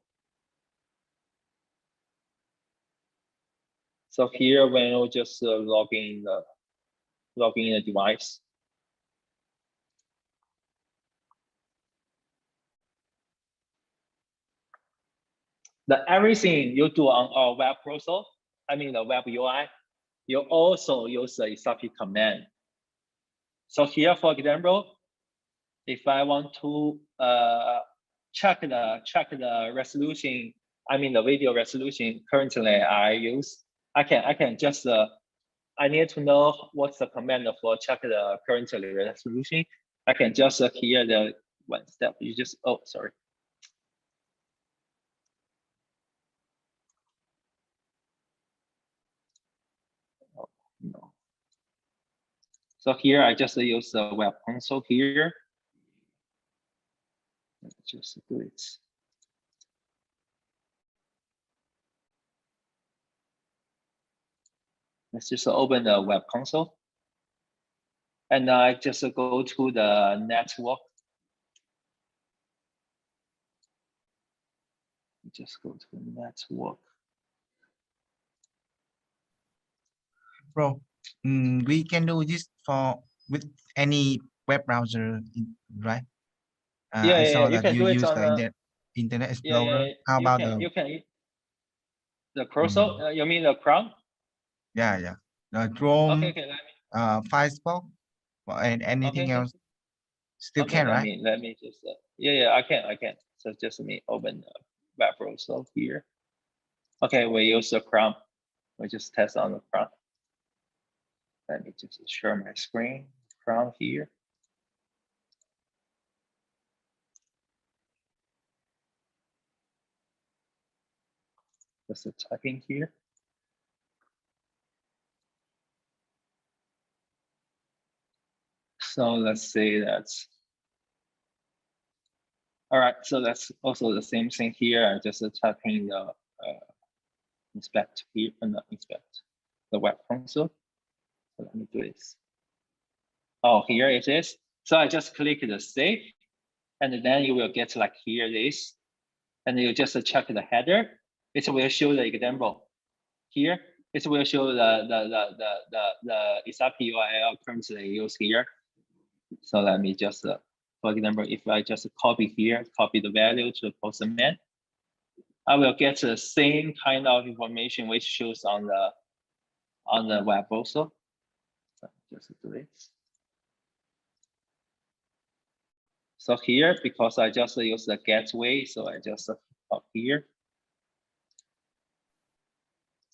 So here, when we just log in the device. Everything you do on our web browser, I mean the web UI, you also use the Isop command. So here, for example, if I want to check the resolution, I mean the video resolution currently I use, I can just I need to know what's the command for check the current resolution. I can just here the one step. You just, oh sorry. Oh, no. So here I just use the web console here. Let's just do it. Let's just open the web console. And I just go to the network. Just go to the network. Bro, we can do this with any web browser, right? I saw that you use the Internet Explorer. How about the browser? You mean the Chrome? Yeah. The Chrome, okay, Firefox, and anything else. Still can, right? Let me just I can. So just me open the web browser here. Okay, we use the Chrome. We just test on the Chrome. Let me just share my screen. Chrome here. Just typing here. So let's say that's all right. So that's also the same thing here. I just typing the inspect here and inspect the web console. So let me do this. Oh, here it is. So I just click the save, and then you will get like here this, and you just check the header. It will show the example here. It will show the Isop URL currently used here. So let me just, for example, if I just copy here, copy the value to the postman, I will get the same kind of information which shows on the web also. So just do this. So here, because I just use the gateway, so I just up here.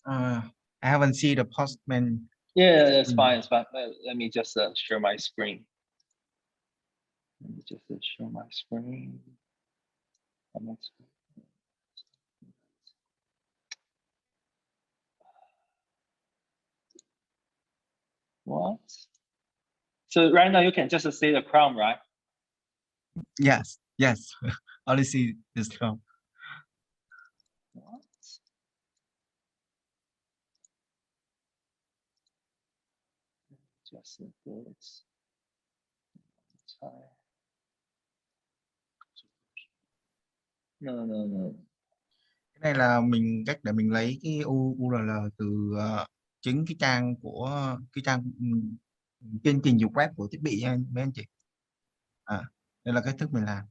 I haven't seen the postman. Yeah, it's fine. It's fine. Let me just share my screen. Let me just show my screen. What? So right now you can just see the Chrome, right? Yes. Only see this Chrome. What? Just do it. No. Cái này là cách để mình lấy cái URL từ chính cái trang của trên trình duyệt web của thiết bị nha mấy anh chị. Đây là cách thức mình làm.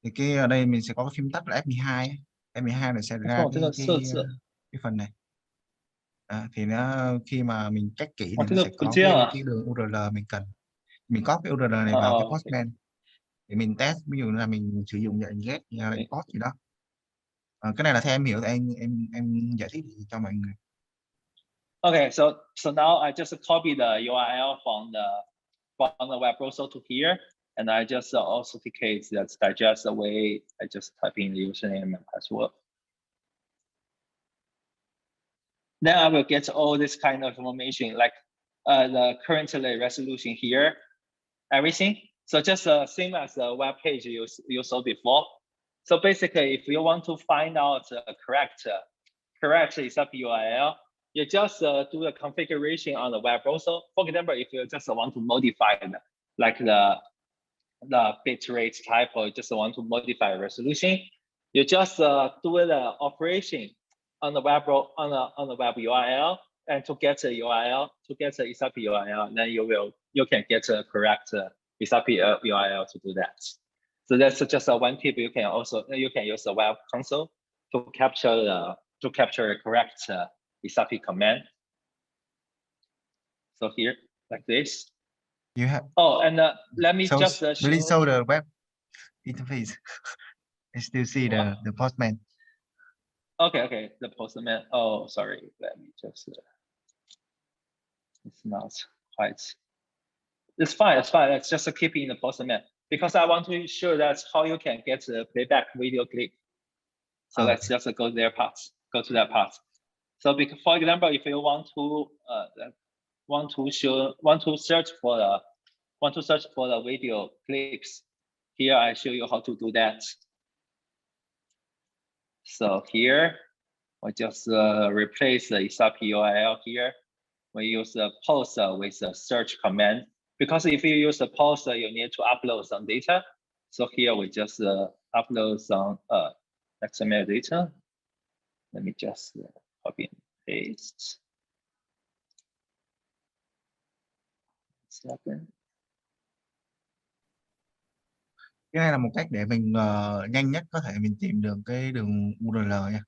Thì cái ở đây mình sẽ có cái phím tắt là F12 ấy. F12 này sẽ ra cái phần này. Thì nó khi mà mình check kỹ thì nó sẽ có cái đường URL mình cần. Mình copy cái URL này vào cái postman để mình test, ví dụ là mình sử dụng lệnh get hay lệnh post gì đó. Cái này là theo em hiểu thì em giải thích cho mọi người. Okay, so now I just copy the URL from the web browser to here, and I just authenticate that digest the way I just type in the username and password. Then I will get all this kind of information, like the current resolution here, everything. So just same as the web page you saw before. So basically, if you want to find out correct Isop URL, you just do the configuration on the web browser. For example, if you just want to modify like the bitrate type, or you just want to modify resolution, you just do the operation on the web URL, and to get the URL, to get the Isop URL, then you can get a correct Isop URL to do that. So that's just one tip. You can use the web console to capture the correct Isop command. So here, like this. You have. Oh, and let me just show the web interface. I still see the postman. Okay, the postman. Oh, sorry. Let me just. It's not quite. It's fine. Let's just keep in the postman, because I want to ensure that's how you can get the playback video clip. So let's just go to that part. So for example, if you want to search for the video clips, here I show you how to do that. So here we just replace the Isop URL here. We use the post with the search command, because if you use the post, you need to upload some data. So here we just upload some XML data. Let me just copy and paste. Cái này là một cách để mình nhanh nhất có thể mình tìm được cái đường URL nha.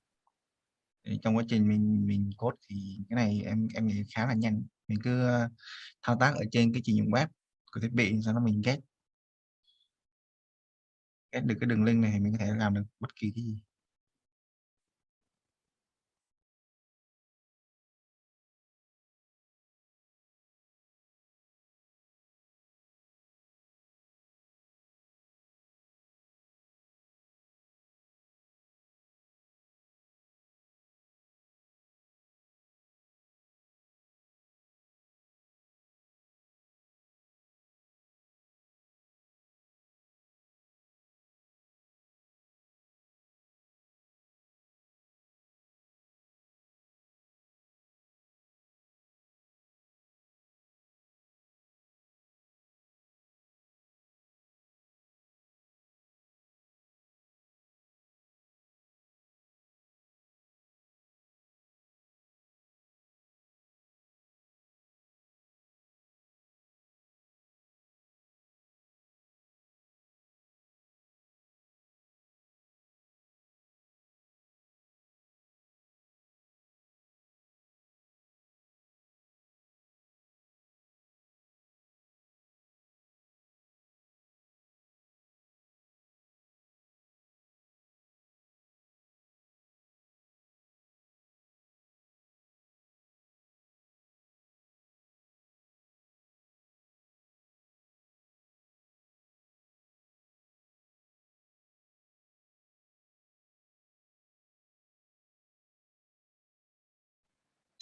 Trong quá trình mình code thì cái này em nghĩ khá là nhanh. Mình cứ thao tác ở trên cái trình duyệt web của thiết bị, sau đó mình get được cái đường link này thì mình có thể làm được bất kỳ cái gì.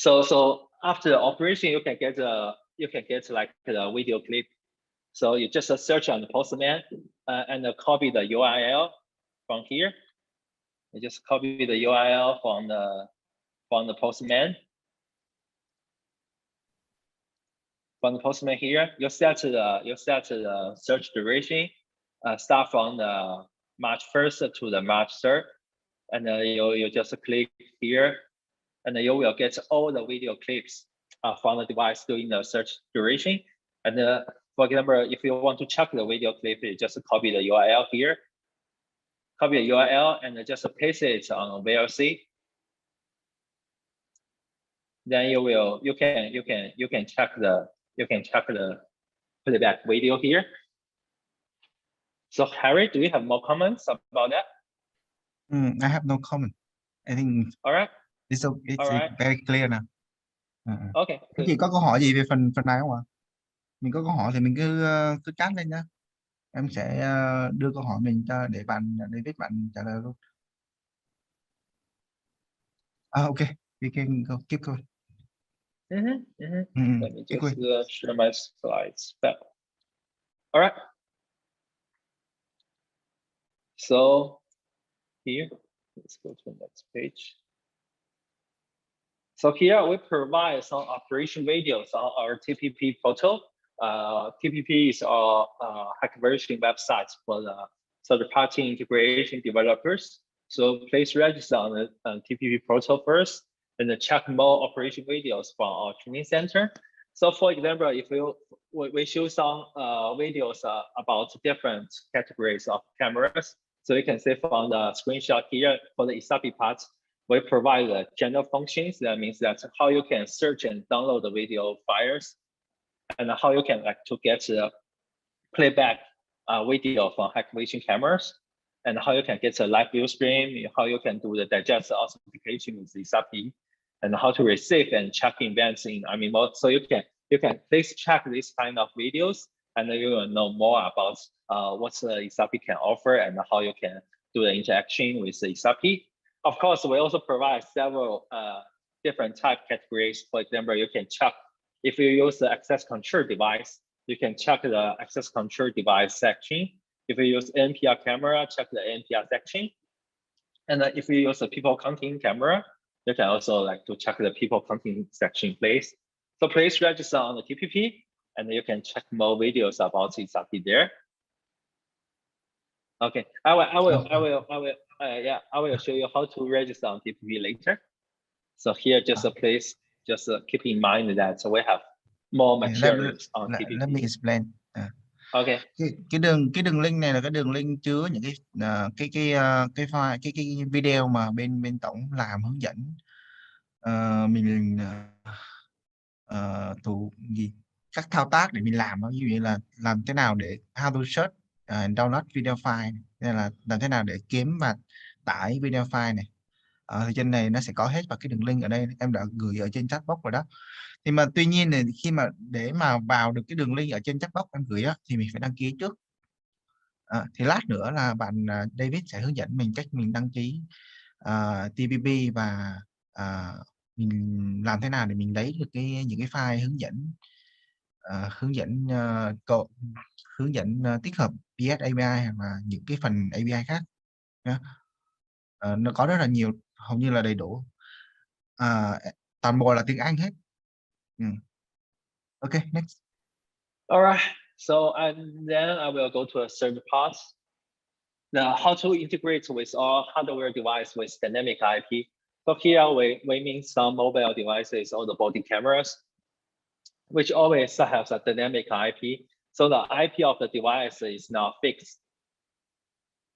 So after the operation, you can get like the video clip. So you just search on the postman and copy the URL from here. You just copy the URL from the postman. From the postman here, you set the search duration. Start from the March 1st to the March 3rd, and you just click here, and you will get all the video clips from the device during the search duration. And for example, if you want to check the video clip, you just copy the URL here, copy the URL and just paste it on VLC. Then you can check the playback video here. So Harry, do you have more comments about that? I have no comment. I think All right. It's right. very clear now. Okay. Các chị có câu hỏi gì về phần này không ạ? Mình có câu hỏi thì mình cứ chat lên nhá. Em sẽ đưa câu hỏi mình cho để David bạn trả lời luôn. Okay, we can go keep going. Let me just share my slides back. All right. So here, let's go to the next page. So here we provide some operation videos on our TPP portal. TPP is our Hikvision website for the third-party integration developers. So please register on the TPP portal first, and then check more operation videos from our training center. So for example, if we show some videos about different categories of cameras, so you can see from the screenshot here for the Isop part, we provide the general functions. That means that's how you can search and download the video files, and how you can to get the playback video from Hikvision cameras, and how you can get a live view stream, how you can do the digest authentication with Isop, and how to receive and check events in army mode. So you can please check this kind of videos, and you will know more about what the Isop can offer and how you can do the interaction with the Isop. Of course, we also provide several different type categories. For example, you can check if you use the access control device, you can check the access control device section. If you use NPR camera, check the NPR section. And if you use a people counting camera, you can also to check the people counting section, please. So please register on the TPP, and you can check more videos about Isop there. Okay, I will show you how to register on TPP later. So here, please keep in mind that we have more materials on TPP. Let me explain. Okay. Cái đường link này là cái đường link chứa những cái file, cái video mà bên tổng làm hướng dẫn mình các thao tác để mình làm, ví dụ như là làm thế nào để how to search download video file, nên là làm thế nào để kiếm và tải video file này. Thì trên này nó sẽ có hết, và cái đường link ở đây em đã gửi ở trên chat box rồi đó. Thì mà tuy nhiên thì khi mà để mà vào được cái đường link ở trên chat box em gửi á, thì mình phải đăng ký trước. Thì lát nữa là bạn David sẽ hướng dẫn mình cách mình đăng ký TPP, và mình làm thế nào để mình lấy được những cái file hướng dẫn tích hợp Pvhcm hoặc là những cái phần API khác. Nó có rất là nhiều, hầu như là đầy đủ, toàn bộ là tiếng Anh hết. Okay, next. All right. So and then I will go to a third part. Now, how to integrate with all hardware device with dynamic IP. So here we mean some mobile devices or the body cameras, which always has a dynamic IP. So the IP of the device is not fixed.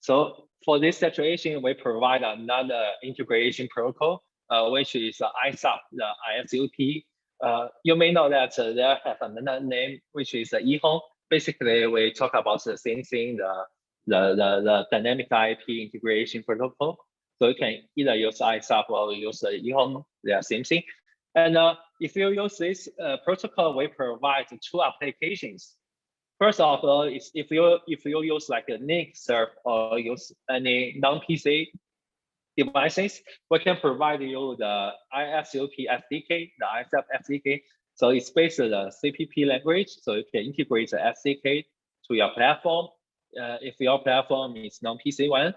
So for this situation, we provide another integration protocol, which is Isop, the ISUP. You may know that there has another name, which is Ihong. Basically, we talk about the same thing, the dynamic IP integration protocol. So you can either use Isop or use Ihong, they are same thing. And if you use this protocol, we provide two applications. First of all, is if you use like a NIC serve or use any non-PC devices, we can provide you the ISUP SDK, the Isop SDK. So it's based on the CPP language, so you can integrate the SDK to your platform. If your platform is non-PC one,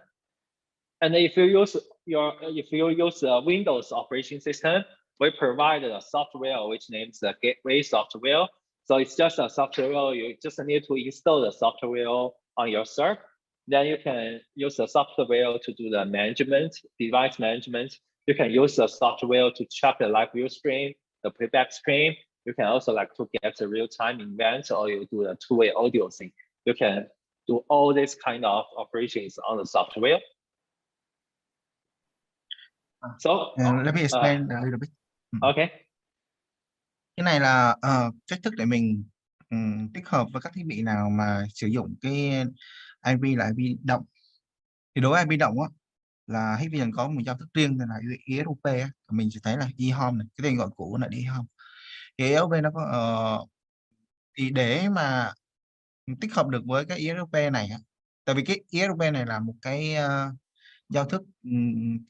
and if you use the Windows operation system, we provide a software which names the Gateway software. So it's just a software. You just need to install the software on your server. Then you can use the software to do the management, device management. You can use the software to check the live view stream, the playback stream. You can also like to get a real-time event, or you do a two-way audio thing. You can do all this kind of operations on the software. So let me explain a little bit. Okay. Cái này là cách thức để mình tích hợp với các thiết bị nào mà sử dụng cái IP là IP động. Thì đối với IP động á, là Hikvision có một giao thức riêng là ISOP á. Mình sẽ thấy là eHome này, cái tên gọi cũ là eHome. Thì ISOP nó có thì để mà tích hợp được với cái ISOP này á, tại vì cái ISOP này là một cái giao thức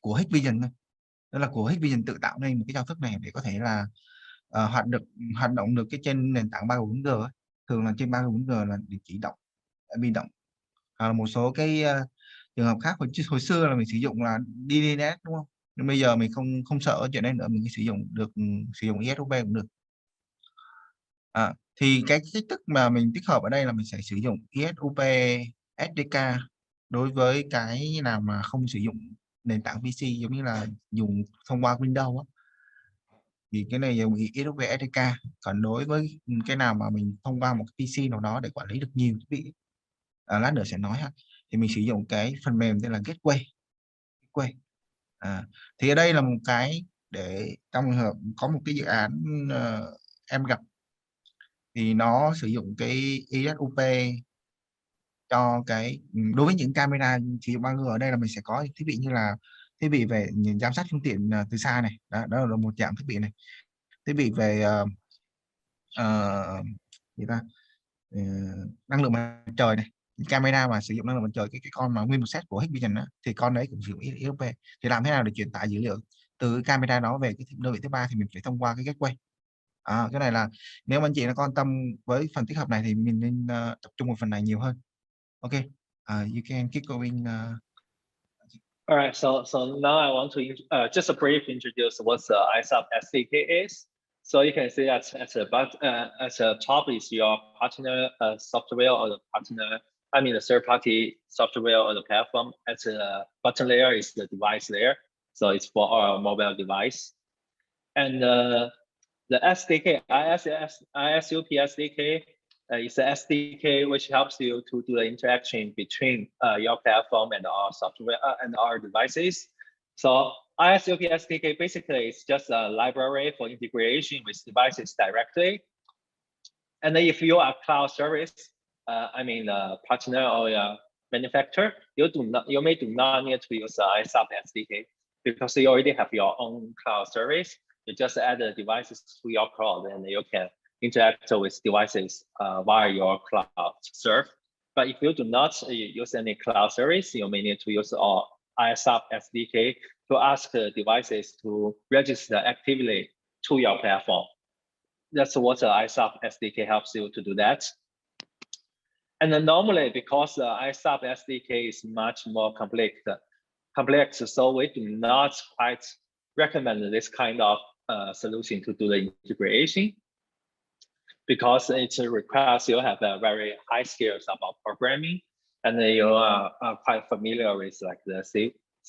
của Hikvision thôi. Đó là của Hikvision tự tạo nên một cái giao thức này để có thể là hoạt động được cái trên nền tảng 3.4G ấy. Thường là trên 3.4G là địa chỉ động IP động. Một số cái trường hợp khác hồi xưa là mình sử dụng là DNS đúng không? Nhưng bây giờ mình không sợ chuyện đấy nữa, mình sử dụng ISOP cũng được. Thì cái cách thức mà mình tích hợp ở đây là mình sẽ sử dụng ISOP SDK đối với cái nào mà không sử dụng nền tảng PC, giống như là dùng thông qua Windows á, thì cái này dùng ISOP SDK. Còn đối với cái nào mà mình thông qua một cái PC nào đó để quản lý được nhiều thiết bị, lát nữa sẽ nói ha, thì mình sử dụng cái phần mềm tên là Gateway. Thì ở đây là một cái để trong trường hợp có một cái dự án em gặp thì nó sử dụng cái ISOP cho cái đối với những camera sử dụng 3G. Ở đây là mình sẽ có thiết bị như là thiết bị về giám sát phương tiện từ xa này, đó là một dạng thiết bị này, thiết bị về gì ta, năng lượng mặt trời này, camera mà sử dụng năng lượng mặt trời, cái con mà nguyên một set của Hikvision đó, thì con đấy cũng sử dụng ISOP. Thì làm thế nào để truyền tải dữ liệu từ camera đó về cái đơn vị thứ ba thì mình phải thông qua cái gateway. Cái này là nếu anh chị nó quan tâm với phần tích hợp này thì mình nên tập trung vào phần này nhiều hơn. Ok, you can keep going. All right, so now I want to just a brief introduce what the Isop Sdk is. So you can see that at the top is your partner software or the partner, I mean the third-party software or the platform. At the bottom layer is the device layer. So it's for our mobile device. And the SDK, ISOP SDK is the SDK which helps you to do the interaction between your platform and our software and our devices. So ISOP SDK basically is just a library for integration with devices directly. And then if you are a cloud service, I mean partner or a manufacturer, you may do not need to use Isop SDK because you already have your own cloud service. You just add the devices to your cloud and you can interact with devices via your cloud serve. But if you do not use any cloud service, you may need to use our Isop SDK to ask the devices to register actively to your platform. That's what the Isop SDK helps you to do that. And then normally, because the Isop SDK is much more complex, so we do not quite recommend this kind of solution to do the integration, because it requires you have a very high skills about programming, and then you are quite familiar with like the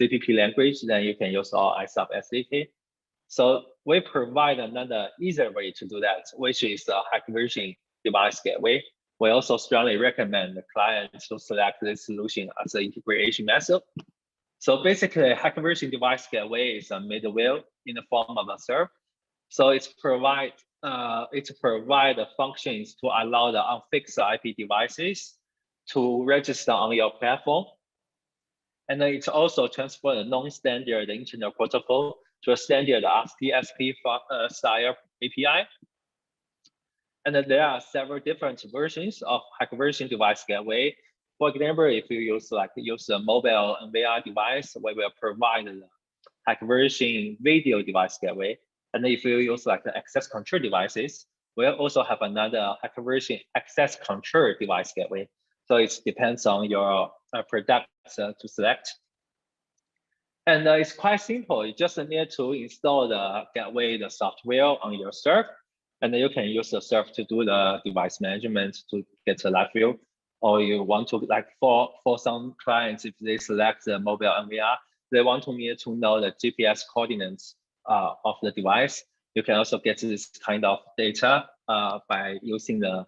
CPP language, then you can use our Isop SDK. So we provide another easier way to do that, which is the Hikvision device gateway. We also strongly recommend the clients to select this solution as an integration method. So basically, Hikvision device gateway is a middleware in the form of a server. So it provide functions to allow the unfixed IP devices to register on your platform. And then it also transfer the non-standard internet protocol to a standard RTSP style API. And then there are several different versions of Hikvision device gateway. For example, if you use a mobile and VR device, we will provide the Hikvision video device gateway. And if you use like the access control devices, we'll also have another Hikvision access control device gateway. So it depends on your product to select. And it's quite simple. You just need to install the gateway, the software on your server, and then you can use the server to do the device management to get a live view. Or you want to, like for some clients, if they select the mobile NVR, they want to need to know the GPS coordinates of the device. You can also get this kind of data by using the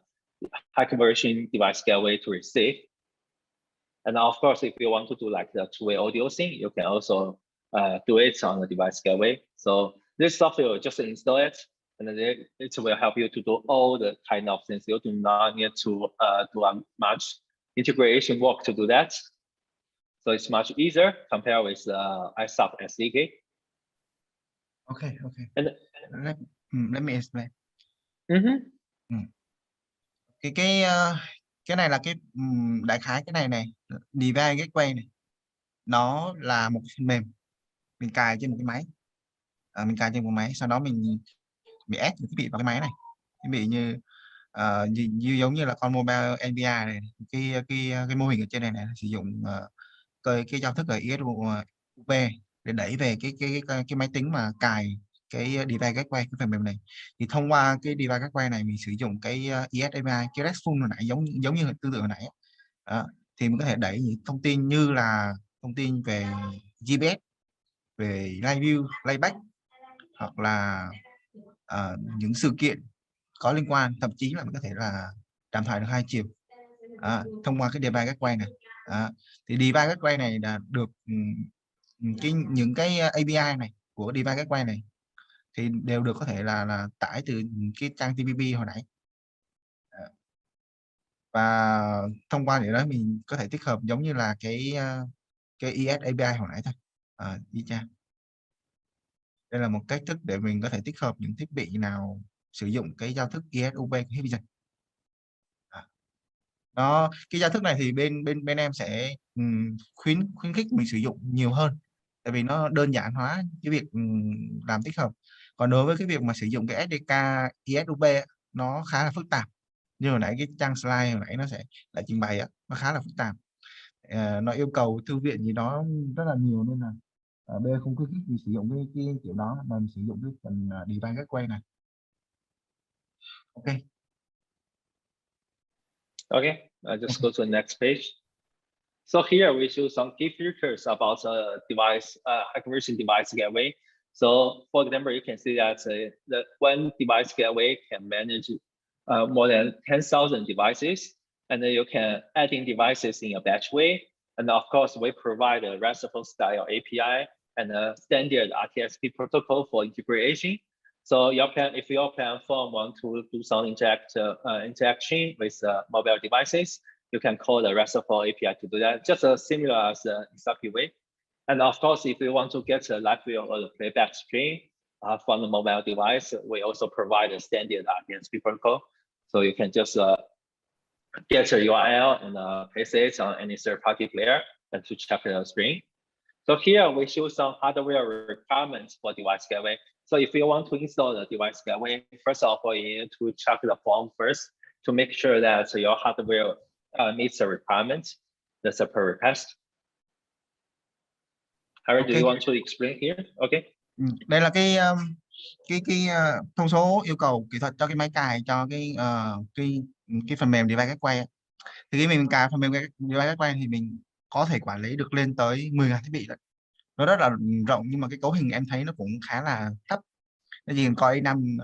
Hikvision device gateway to receive. And of course, if you want to do like the two-way audio sync, you can also do it on the device gateway. So this software will just install it, and then it will help you to do all the kind of things. You do not need to do much integration work to do that. So it's much easier compared with Isop Sdk. Okay, okay. And let me explain. Mm-hmm. Cái này là cái đại khái cái này device gateway này, nó là một phần mềm mình cài trên một cái máy, mình cài trên một máy, sau đó mình add một thiết bị vào cái máy này, thiết bị như giống như là con mobile API này, cái mô hình ở trên này sử dụng cái giao thức ở ISUP để đẩy về cái máy tính mà cài cái device gateway, cái phần mềm này. Thì thông qua cái device gateway này mình sử dụng cái ISAPI, cái RESTful hồi nãy giống như tương tự hồi nãy đó, thì mình có thể đẩy những thông tin như là thông tin về GPS, về live view, playback, hoặc là những sự kiện có liên quan, thậm chí là mình có thể là đàm thoại được 2 chiều thông qua cái device gateway này. Thì device gateway này là được những cái API này của device gateway này thì đều được có thể là tải từ cái trang TPP hồi nãy, và thông qua để đó mình có thể tích hợp giống như là cái ISAPI hồi nãy thôi. Đi cha. Đây là một cách thức để mình có thể tích hợp những thiết bị nào sử dụng cái giao thức ISUP của Hikvision. Cái giao thức này thì bên em sẽ khuyến khích mình sử dụng nhiều hơn, tại vì nó đơn giản hóa cái việc làm tích hợp. Còn đối với cái việc mà sử dụng cái SDK ISUP nó khá là phức tạp, như hồi nãy cái trang slide hồi nãy nó sẽ lại trình bày nó khá là phức tạp, nó yêu cầu thư viện gì đó rất là nhiều, nên là bên không khuyến khích mình sử dụng cái kiểu đó, mà mình sử dụng cái phần device gateway này. Ok. Okay, just go to the next page. So here we show some key features about the device, Hikvision device gateway. So for example, you can see that the one device gateway can manage more than 10,000 devices, and then you can add in devices in a batch way. And of course, we provide a RESTful style API and a standard RTSP protocol for integration. So if your platform want to do some interaction with mobile devices, you can call the RESTful API to do that, just similar as the Isop way. And of course, if you want to get a live view or the playback stream from the mobile device, we also provide a standard RTSP protocol. So you can just get a URL and paste it on any third-party player and to check the stream. So here we show some hardware requirements for device gateway. So if you want to install the device gateway, first of all, you need to check the form first to make sure that your hardware meets the requirements, the separate request. Harry, do you want to explain here? Okay. Đây là cái thông số yêu cầu kỹ thuật cho cái máy cài, cho cái phần mềm device gateway. Thì khi mình cài phần mềm device gateway thì mình có thể quản lý được lên tới 10.000 thiết bị đấy. Nó rất là rộng, nhưng mà cái cấu hình em thấy nó cũng khá là thấp. Nó chỉ có i5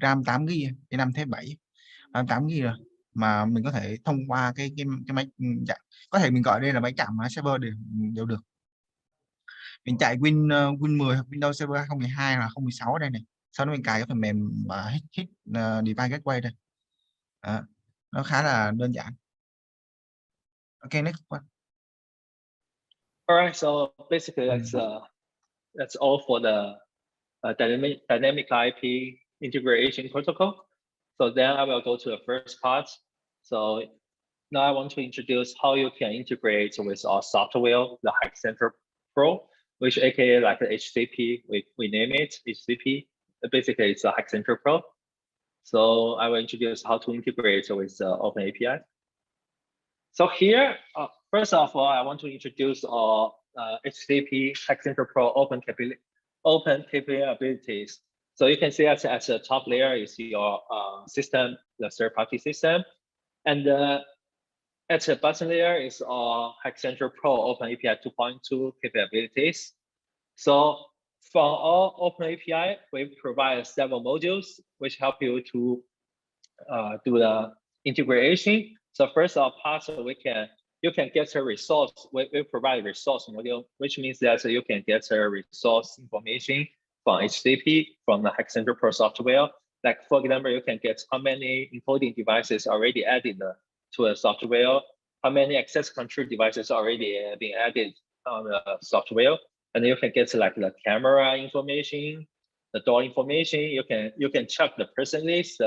RAM 8GB, i5 thế 7 RAM 8GB rồi, mà mình có thể thông qua cái máy, có thể mình gọi đây là máy chạm server đều được. Mình chạy Win 10 hoặc Windows Server 2012 hoặc 2016 ở đây này, sau đó mình cài cái phần mềm Hik device gateway đây. Nó khá là đơn giản. Okay, next one. All right, so basically that's all for the dynamic IP integration protocol. So then I will go to the first part. So now I want to introduce how you can integrate with our software, the HikCentralPro, which aka like the HCP, we name it HCP. Basically, it's a HikCentralPro. So I will introduce how to integrate with OpenAPI. So here, first of all, I want to introduce our HCP HikCentralPro open capabilities. So you can see at the top layer is your system, the third-party system, and at the bottom layer is our HikCentralPro OpenAPI 2.2 capabilities. So From all OpenAPI, we provide several modules which help you to do the integration. So first of all, you can get a resource. We provide resource module, which means that you can get a resource information from HTTP from the HikCentralPro software. Like for example, you can get how many encoding devices already added to a software, how many access control devices already been added on the software, and you can get like the camera information, the door information. You can check the person list.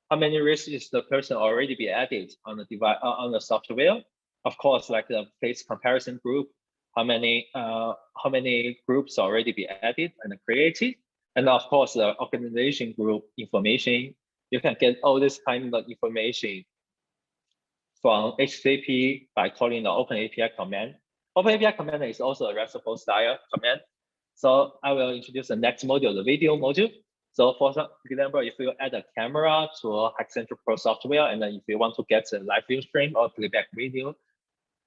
How many risks is the person already be added on the device on the software? Of course, like the face comparison group, how many groups already be added and created, and of course the organization group information. You can get all this kind of information from HTTP by calling the OpenAPI command. OpenAPI command is also a RESTful style command. So I will introduce the next module, the video module. So for example, if you add a camera to a HikCentralPro software, and then if you want to get a live view stream or playback video,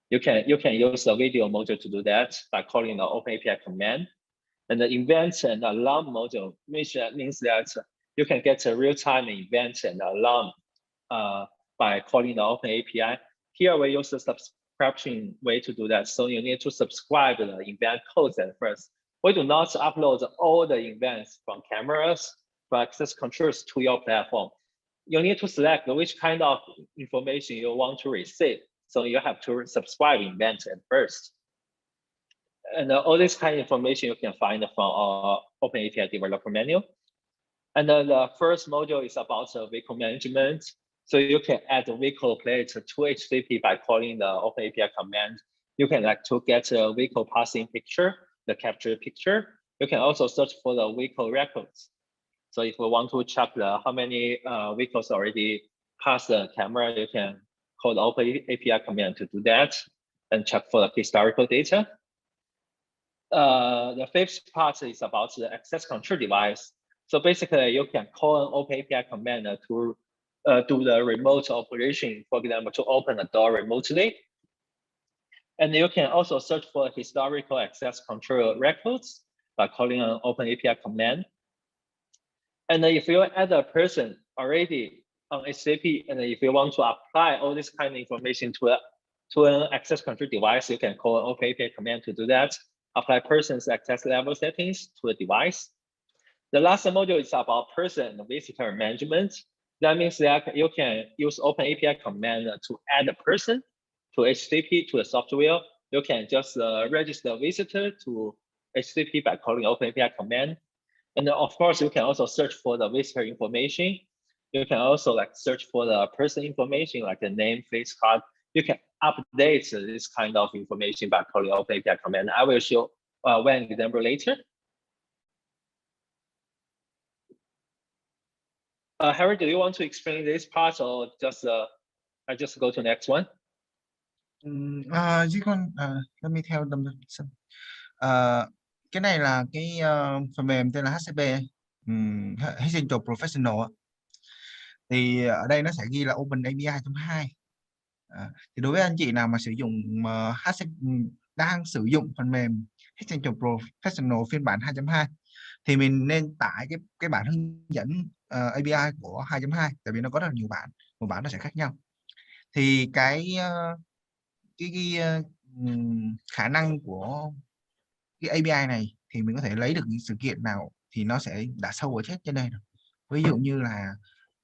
you can use the video module to do that by calling the OpenAPI command. And the event and alarm module, which means that you can get a real-time event and alarm by calling the OpenAPI. Here we use the subscription way to do that. So you need to subscribe the event codes at first. We do not upload all the events from cameras, from access controls to your platform. You need to select which kind of information you want to receive. So you have to subscribe event at first. And all this kind of information you can find from our OpenAPI developer manual. And then the first module is about vehicle management. So you can add a vehicle plate to HTTP by calling the OpenAPI command. You can like to get a vehicle passing picture, the capture picture. You can also search for the vehicle records. So if you want to check how many vehicles already passed the camera, you can call the OpenAPI command to do that and check for the historical data. The fifth part is about the access control device. So basically, you can call an OpenAPI command to do the remote operation, for example, to open a door remotely. And you can also search for historical access control records by calling an OpenAPI command. And if you add a person already on HTTP, and if you want to apply all this kind of information to an access control device, you can call an OpenAPI command to do that. Apply person's access level settings to a device. The last module is about person and visitor management. That means that you can use OpenAPI command to add a person to HTTP to the software. You can just register a visitor to HTTP by calling OpenAPI command. And then of course, you can also search for the visitor information. You can also like search for the person information, like the name, face card. You can update this kind of information by calling OpenAPI command. I will show one example later. Harry, do you want to explain this part, or just I just go to the next one? You can let me tell them some. Cái này là cái phần mềm tên là HCP, HikCentral Professional. Thì ở đây nó sẽ ghi là OpenAPI 2.2. Thì đối với anh chị nào mà sử dụng đang sử dụng phần mềm HikCentral Professional phiên bản 2.2 thì mình nên tải cái bản hướng dẫn API của 2.2, tại vì nó có rất là nhiều bản, một bản nó sẽ khác nhau. Thì cái khả năng của cái API này thì mình có thể lấy được những sự kiện nào thì nó sẽ đã sâu ở trên đây rồi. Ví dụ như là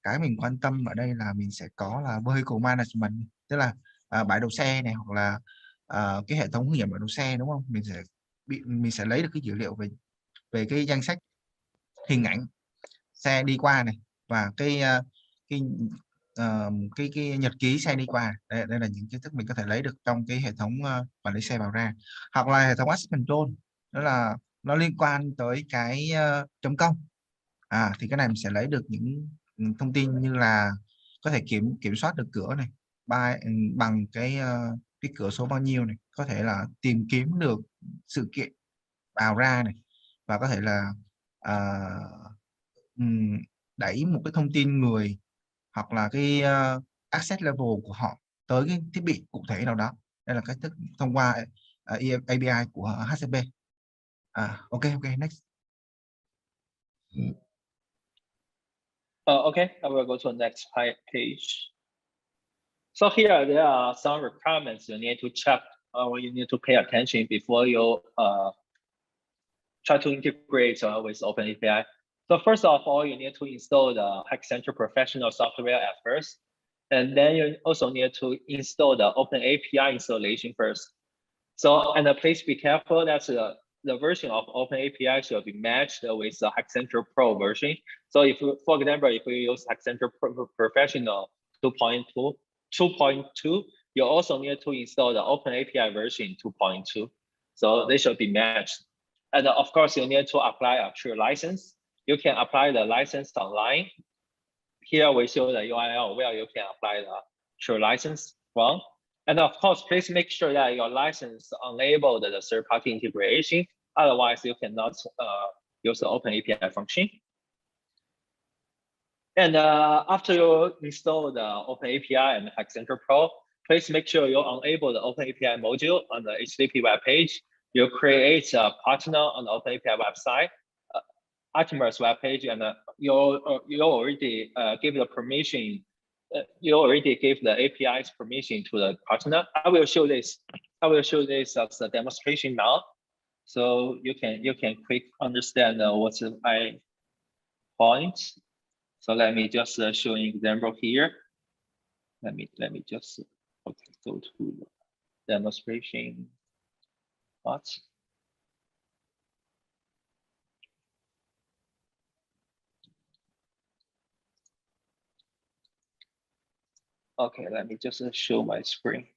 cái mình quan tâm ở đây là mình sẽ có là vehicle management, tức là bãi đậu xe này, hoặc là cái hệ thống hướng dẫn bãi đậu xe, đúng không? Mình sẽ lấy được cái dữ liệu về cái danh sách hình ảnh xe đi qua này, và cái nhật ký xe đi qua. Đây là những kiến thức mình có thể lấy được trong cái hệ thống quản lý xe vào ra, hoặc là hệ thống access control, đó là nó liên quan tới cái chấm công. Thì cái này mình sẽ lấy được những thông tin như là có thể kiểm soát được cửa này bằng cái cửa số bao nhiêu này, có thể là tìm kiếm được sự kiện vào ra này, và có thể là đẩy một cái thông tin người hoặc là cái access level của họ tới cái thiết bị cụ thể nào đó. Đây là cách thức thông qua API của HCP. Ok, next. Okay, I will go to the next page. So here there are some requirements you need to check or you need to pay attention before you try to integrate with OpenAPI. So first of all, you need to install the HikCentral professional software at first. And then you also need to install the OpenAPI installation first. So, and please be careful that the version of OpenAPI should be matched with the HikCentralPro version. So if, for example, if you use HikCentralPro Professional 2.2, you also need to install the OpenAPI version 2.2. So they should be matched. And of course, you need to apply a true license. You can apply the license online. Here we show the URL where you can apply the true license from. And of course, please make sure that your license enabled the third-party integration. Otherwise, you cannot use the OpenAPI function. And after you install the OpenAPI and HikCentralPro, please make sure you enable the OpenAPI module on the HTTP web page. You create a partner on the OpenAPI website, Artemis web page, and you already give the permission. You already gave the API's permission to the partner. I will show this. I will show this as a demonstration now, so you can quick understand what's my point. So let me just show an example here. Let me just go to the demonstration part. Okay, let me just show my screen.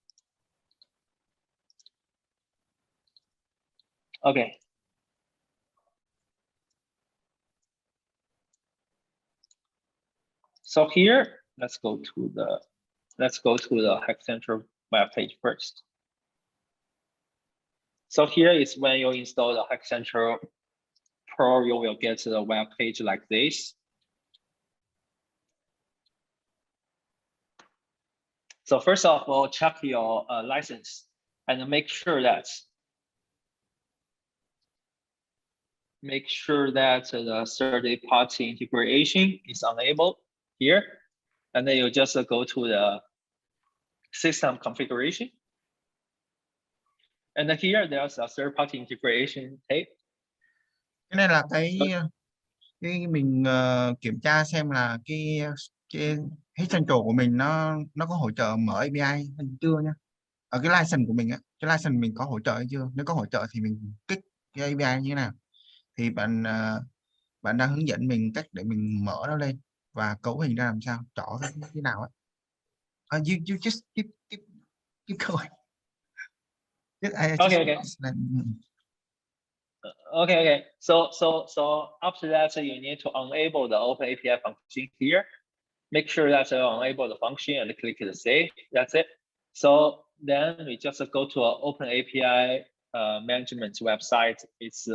Okay. So here, let's go to the HikCentral web page first. So here is when you install the HikCentralPro, you will get the web page like this. So first of all, check your license and make sure that the third-party integration is enabled here. And then you just go to the system configuration. And here there's a third-party integration tape. Cái này là cái mình kiểm tra xem là cái HikCentral của mình nó có hỗ trợ mở API hay chưa nhá. Ở cái license của mình á, cái license mình có hỗ trợ hay chưa? Nếu có hỗ trợ thì mình kích cái API như thế nào? Thì bạn đang hướng dẫn mình cách để mình mở nó lên và cấu hình ra làm sao, chọn cái nào ấy. You just keep going. Okay. So after that, you need to enable the OpenAPI function here. Make sure that you enable the function and click the save. That's it. So then we just go to an OpenAPI management website. It's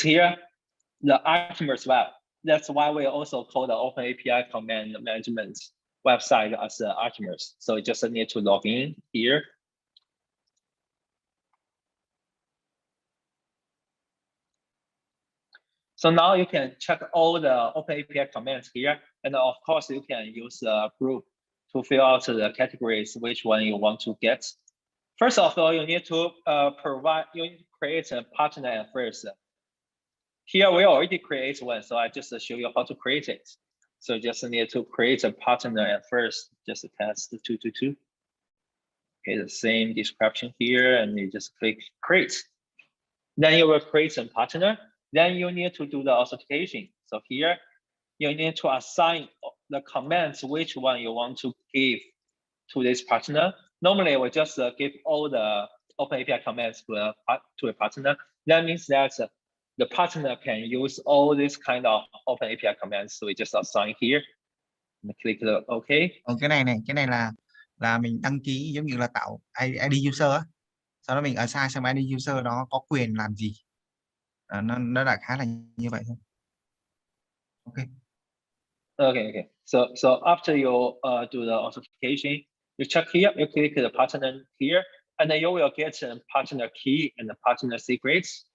here, the Artemis web. That's why we also call the OpenAPI command management website as Artemis. So you just need to log in here. So now you can check all the OpenAPI commands here. And of course, you can use a group to fill out the categories, which one you want to get. First of all, you need to create a partner at first. Here we already create one, so I just show you how to create it. So you just need to create a partner at first, just test 222. Okay, the same description here, and you just click create. Then you will create a partner. Then you need to do the authentication. So here, you need to assign the commands, which one you want to give to this partner. Normally, we just give all the OpenAPI commands to a partner. That means that the partner can use all these kind of OpenAPI commands. So we just assign here. And click the OK. Cái này là mình đăng ký giống như là tạo ID user á. Sau đó mình assign xem ID user đó có quyền làm gì. Nó đại khái là như vậy thôi. Okay. So after you do the authentication, you check here, you click the partner here, and then you will get a partner key and the partner secrets.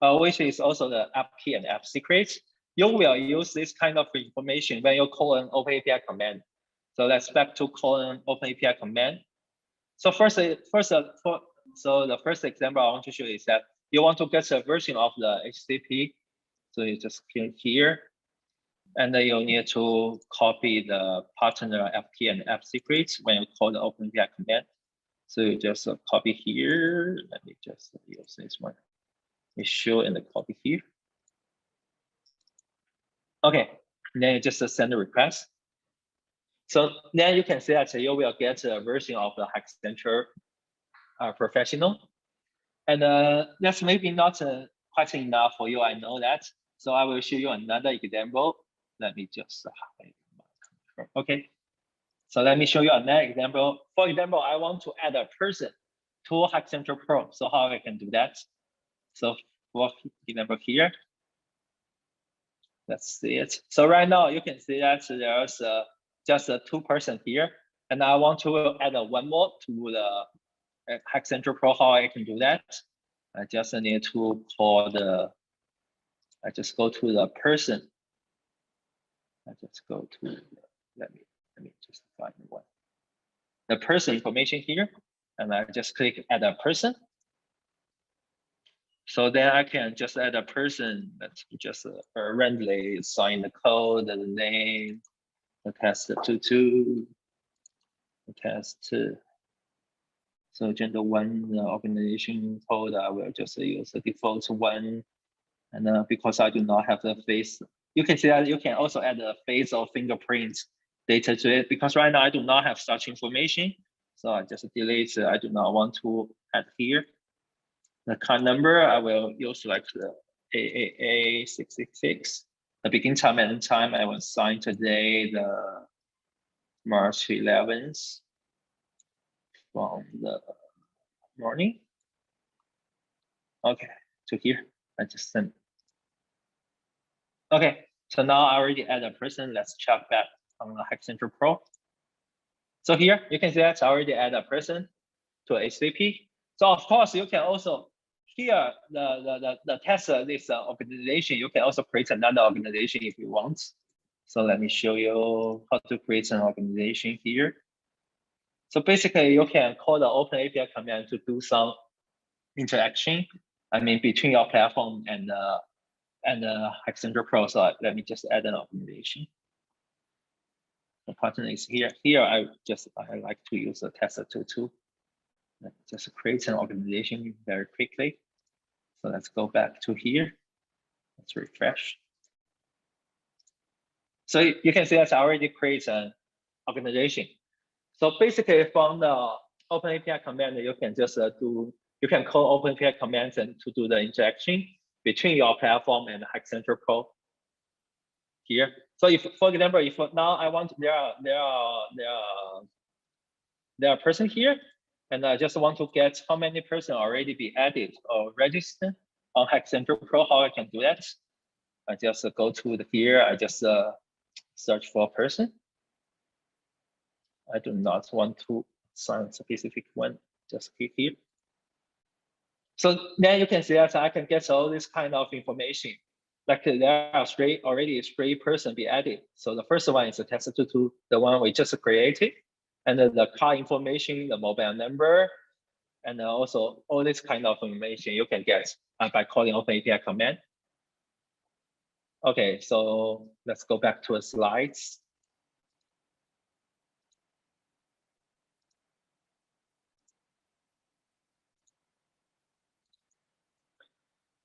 which is also the app key and app secret. You will use this kind of information when you call an OpenAPI command. So let's back to call an OpenAPI command. So the first example I want to show is that you want to get a version of the HTTP. So you just click here, and then you need to copy the partner app key and app secrets when you call the OpenAPI command. So you just copy here. Let me just use this one. We show in the copy here. Okay, then you just send a request. So then you can see that you will get a version of the HikCentral Professional. And that's maybe not quite enough for you, I know that. So I will show you another example. Let me just okay. So let me show you another example. For example, I want to add a person to HikCentralPro. So how I can do that? So for example here, let's see it. So right now you can see that there's just a 2 person here, and I want to add one more to the HikCentralPro. How I can do that? I just need to call the. I just go to the person. I just go to let me just find one. The person information here, and I just click add a person. So then I can just add a person that's just randomly assign the code, the name, the test 22, the test 2. So gender 1, the organization code, I will just use the default one. And because I do not have the face, you can see that you can also add the face or fingerprint data to it. Because right now I do not have such information. So I just delete, I do not want to add here. The card number, I will use like the AAA666. The begin time and end time, I will sign today, the March 11th from the morning. Okay, to here, I just send. Okay, so now I already add a person. Let's check back on the HikCentralPro. So here, you can see that I already add a person to HTTP. So of course, you can also, here, the test this organization, you can also create another organization if you want. So let me show you how to create an organization here. So basically, you can call the OpenAPI command to do some interaction. I mean, between your platform and HikCentralPro. So let me just add an organization. The partner is here. Here, I like to use the test22. Just create an organization very quickly. So let's go back to here. Let's refresh. So you can see that I already create an organization. So basically, from the OpenAPI command, you can just you can call OpenAPI commands and to do the interaction between your platform and HikCentralPro here. So if, for example, if now I want there are person here, and I just want to get how many person already be added or registered on HikCentralPro, how I can do that? I just go to the here. I just search for a person. I do not want to assign a specific one. Just click here. So then you can see that I can get all this kind of information. Like there are already three person be added. So the first one is the test22, the one we just created, and then the car information, the mobile number, and also all this kind of information you can get by calling OpenAPI command. Okay, so let's go back to the slides.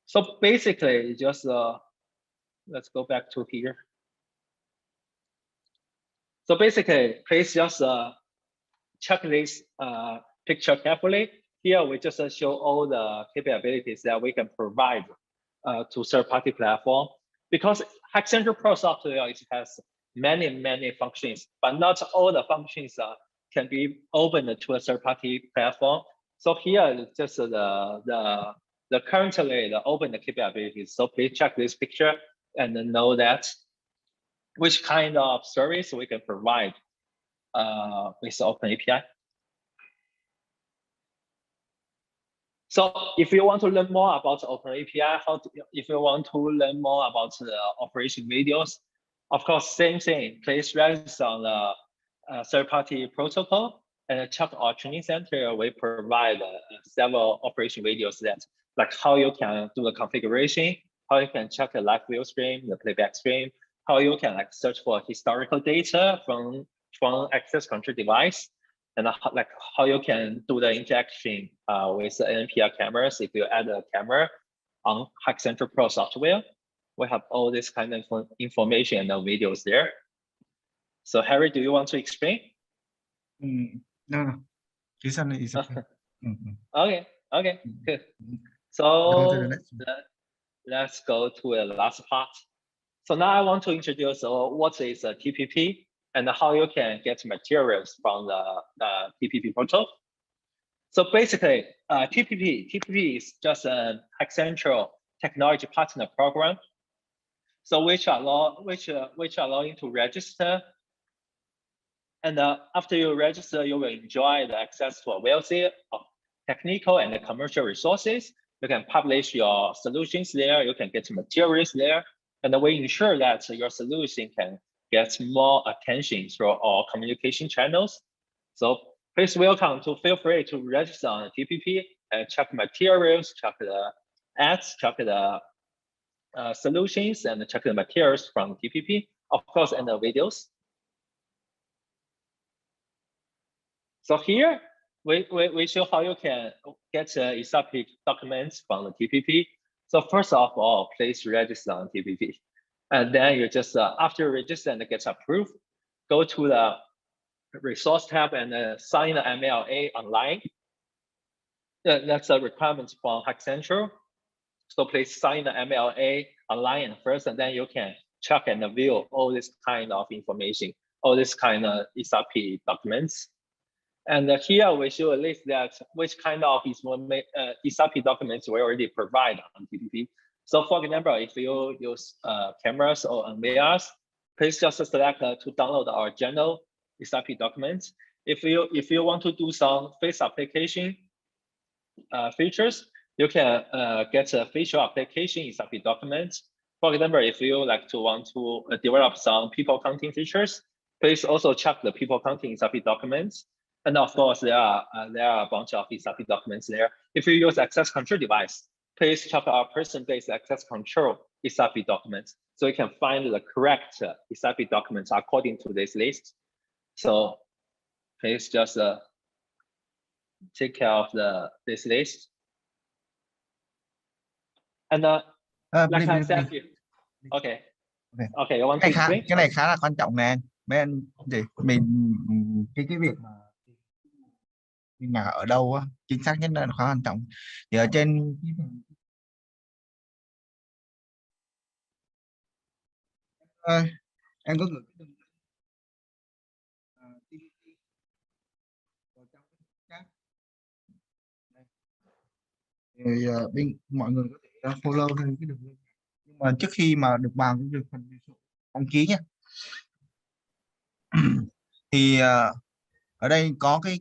So basically, just let's go back to here. So basically, please just check this picture carefully. Here, we just show all the capabilities that we can provide to third-party platform. Because HikCentralPro software, it has many functions, but not all the functions can be opened to a third-party platform. So here, just the currently the open capabilities. So please check this picture and know that which kind of service we can provide with OpenAPI. So if you want to learn more about OpenAPI, if you want to learn more about the operation videos, of course, same thing. Please register on the third-party protocol and check our training center. We provide several operation videos that, like how you can do the configuration, how you can check the live view stream, the playback stream, how you can like search for historical data from access control device, and how you can do the interaction with the NPR cameras if you add a camera on HikCentralPro software. We have all this kind of information and the videos there. So Harry, do you want to explain? No. Is okay. Okay, good. So let's go to the last part. So now I want to introduce what is a TPP and how you can get materials from the TPP portal. So basically, TPP is just a HikCentral technology partner program. So which allow you to register. And after you register, you will enjoy the access to a wealthy of technical and commercial resources. You can publish your solutions there. You can get materials there. And we ensure that your solution can get more attention through our communication channels. So please feel free to register on the TPP and check materials, check the ads, check the solutions, and check the materials from TPP, of course, and the videos. So here we show how you can get Isop documents from the TPP. So first of all, please register on TPP, and then you just after register and get approved, go to the resource tab and sign the MLA online. That's a requirement from HikCentral. So please sign the MLA online first, and then you can check and view all this kind of information, all this kind of Isop documents. And here we show a list that which kind of Isop documents we already provide on TPP. So for example, if you use cameras or VRs, please just select to download our general Isop documents. If you want to do some face application features, you can get a facial application Isop documents. For example, if you want to develop some people counting features, please also check the people counting Isop documents. And of course, there are a bunch of Isop documents there. If you use access control device, please check our person-based access control Isop documents, so you can find the correct Isop documents according to this list. So please just take care of this list. And like I said, okay, you want to explain? Cái này khá là quan trọng nè, mấy anh gì mình cái việc mà nhà ở đâu á, chính xác nhất là khá quan trọng. Thì ở trên em có gửi thì mọi người có thể follow thêm cái đường link. Nhưng mà trước khi mà được vào cái phần đăng ký nhé, thì ở đây có cái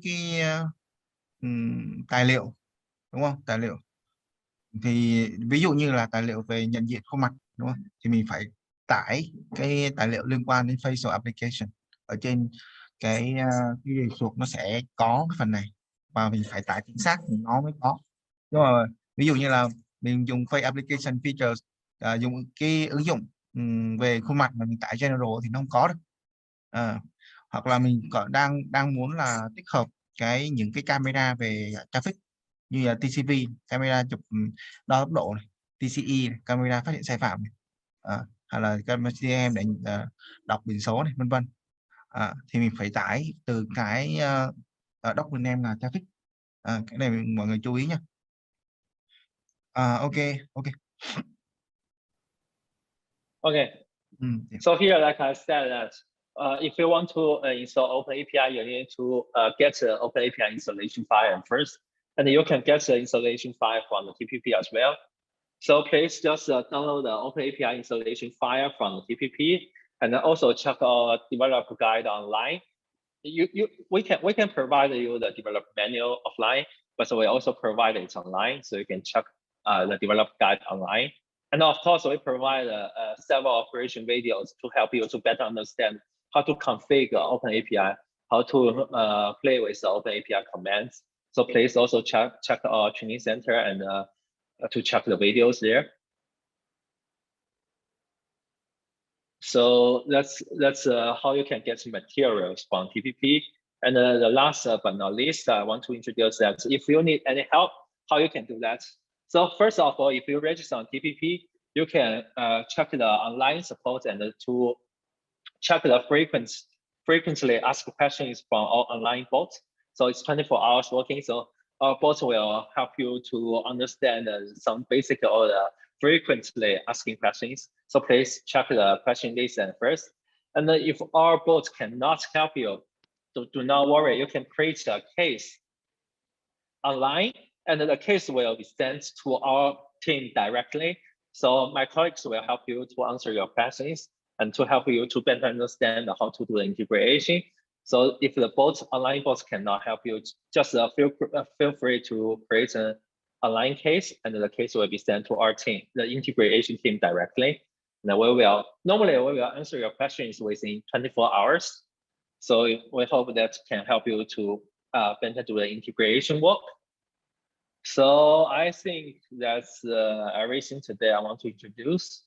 tài liệu, đúng không? Tài liệu thì ví dụ như là tài liệu về nhận diện khuôn mặt, đúng không? Thì mình phải tải cái tài liệu liên quan đến facial application ở trên cái resource, nó sẽ có cái phần này và mình phải tải chính xác thì nó mới có. Nhưng mà ví dụ như là mình dùng face application features, dùng cái ứng dụng về khuôn mặt mà mình tải general thì nó không có đâu. Hoặc là mình đang muốn là tích hợp những cái camera về traffic như là TCP, camera chụp đo tốc độ này, TCE này, camera phát hiện sai phạm này, hay là camera CM để đọc biển số này, vân vân. Thì mình phải tải từ cái document name là traffic. Cái này mọi người chú ý nhé. Okay. So here, like I said, that if you want to install OpenAPI, you need to get the OpenAPI installation file first, and you can get the installation file from the TPP as well. So please just download the OpenAPI installation file from the TPP, and also check our developer guide online. We can provide you the developer manual offline. but we also provide it online, so you can check the develop guide online. And of course, we provide several operation videos to help you to better understand how to configure OpenAPI, how to play with the OpenAPI commands. So please also check our training center and to check the videos there. So that's how you can get materials from TPP. And the last but not least, I want to introduce that if you need any help, how you can do that. So first of all, if you register on TPP, you can check the online support and to check the frequently asked questions from our online bot. So it's 24 hours working. So our bot will help you to understand some basic or the frequently asking questions. So please check the question list first. And then if our bot cannot help you, do not worry. You can create a case online, and the case will be sent to our team directly. So my colleagues will help you to answer your questions and to help you to better understand how to do the integration. So if the online bots cannot help you, just feel free to create an online case, and the case will be sent to our team, the integration team directly. And normally we will answer your questions within 24 hours. So we hope that can help you to better do the integration work. So I think that's everything today I want to introduce.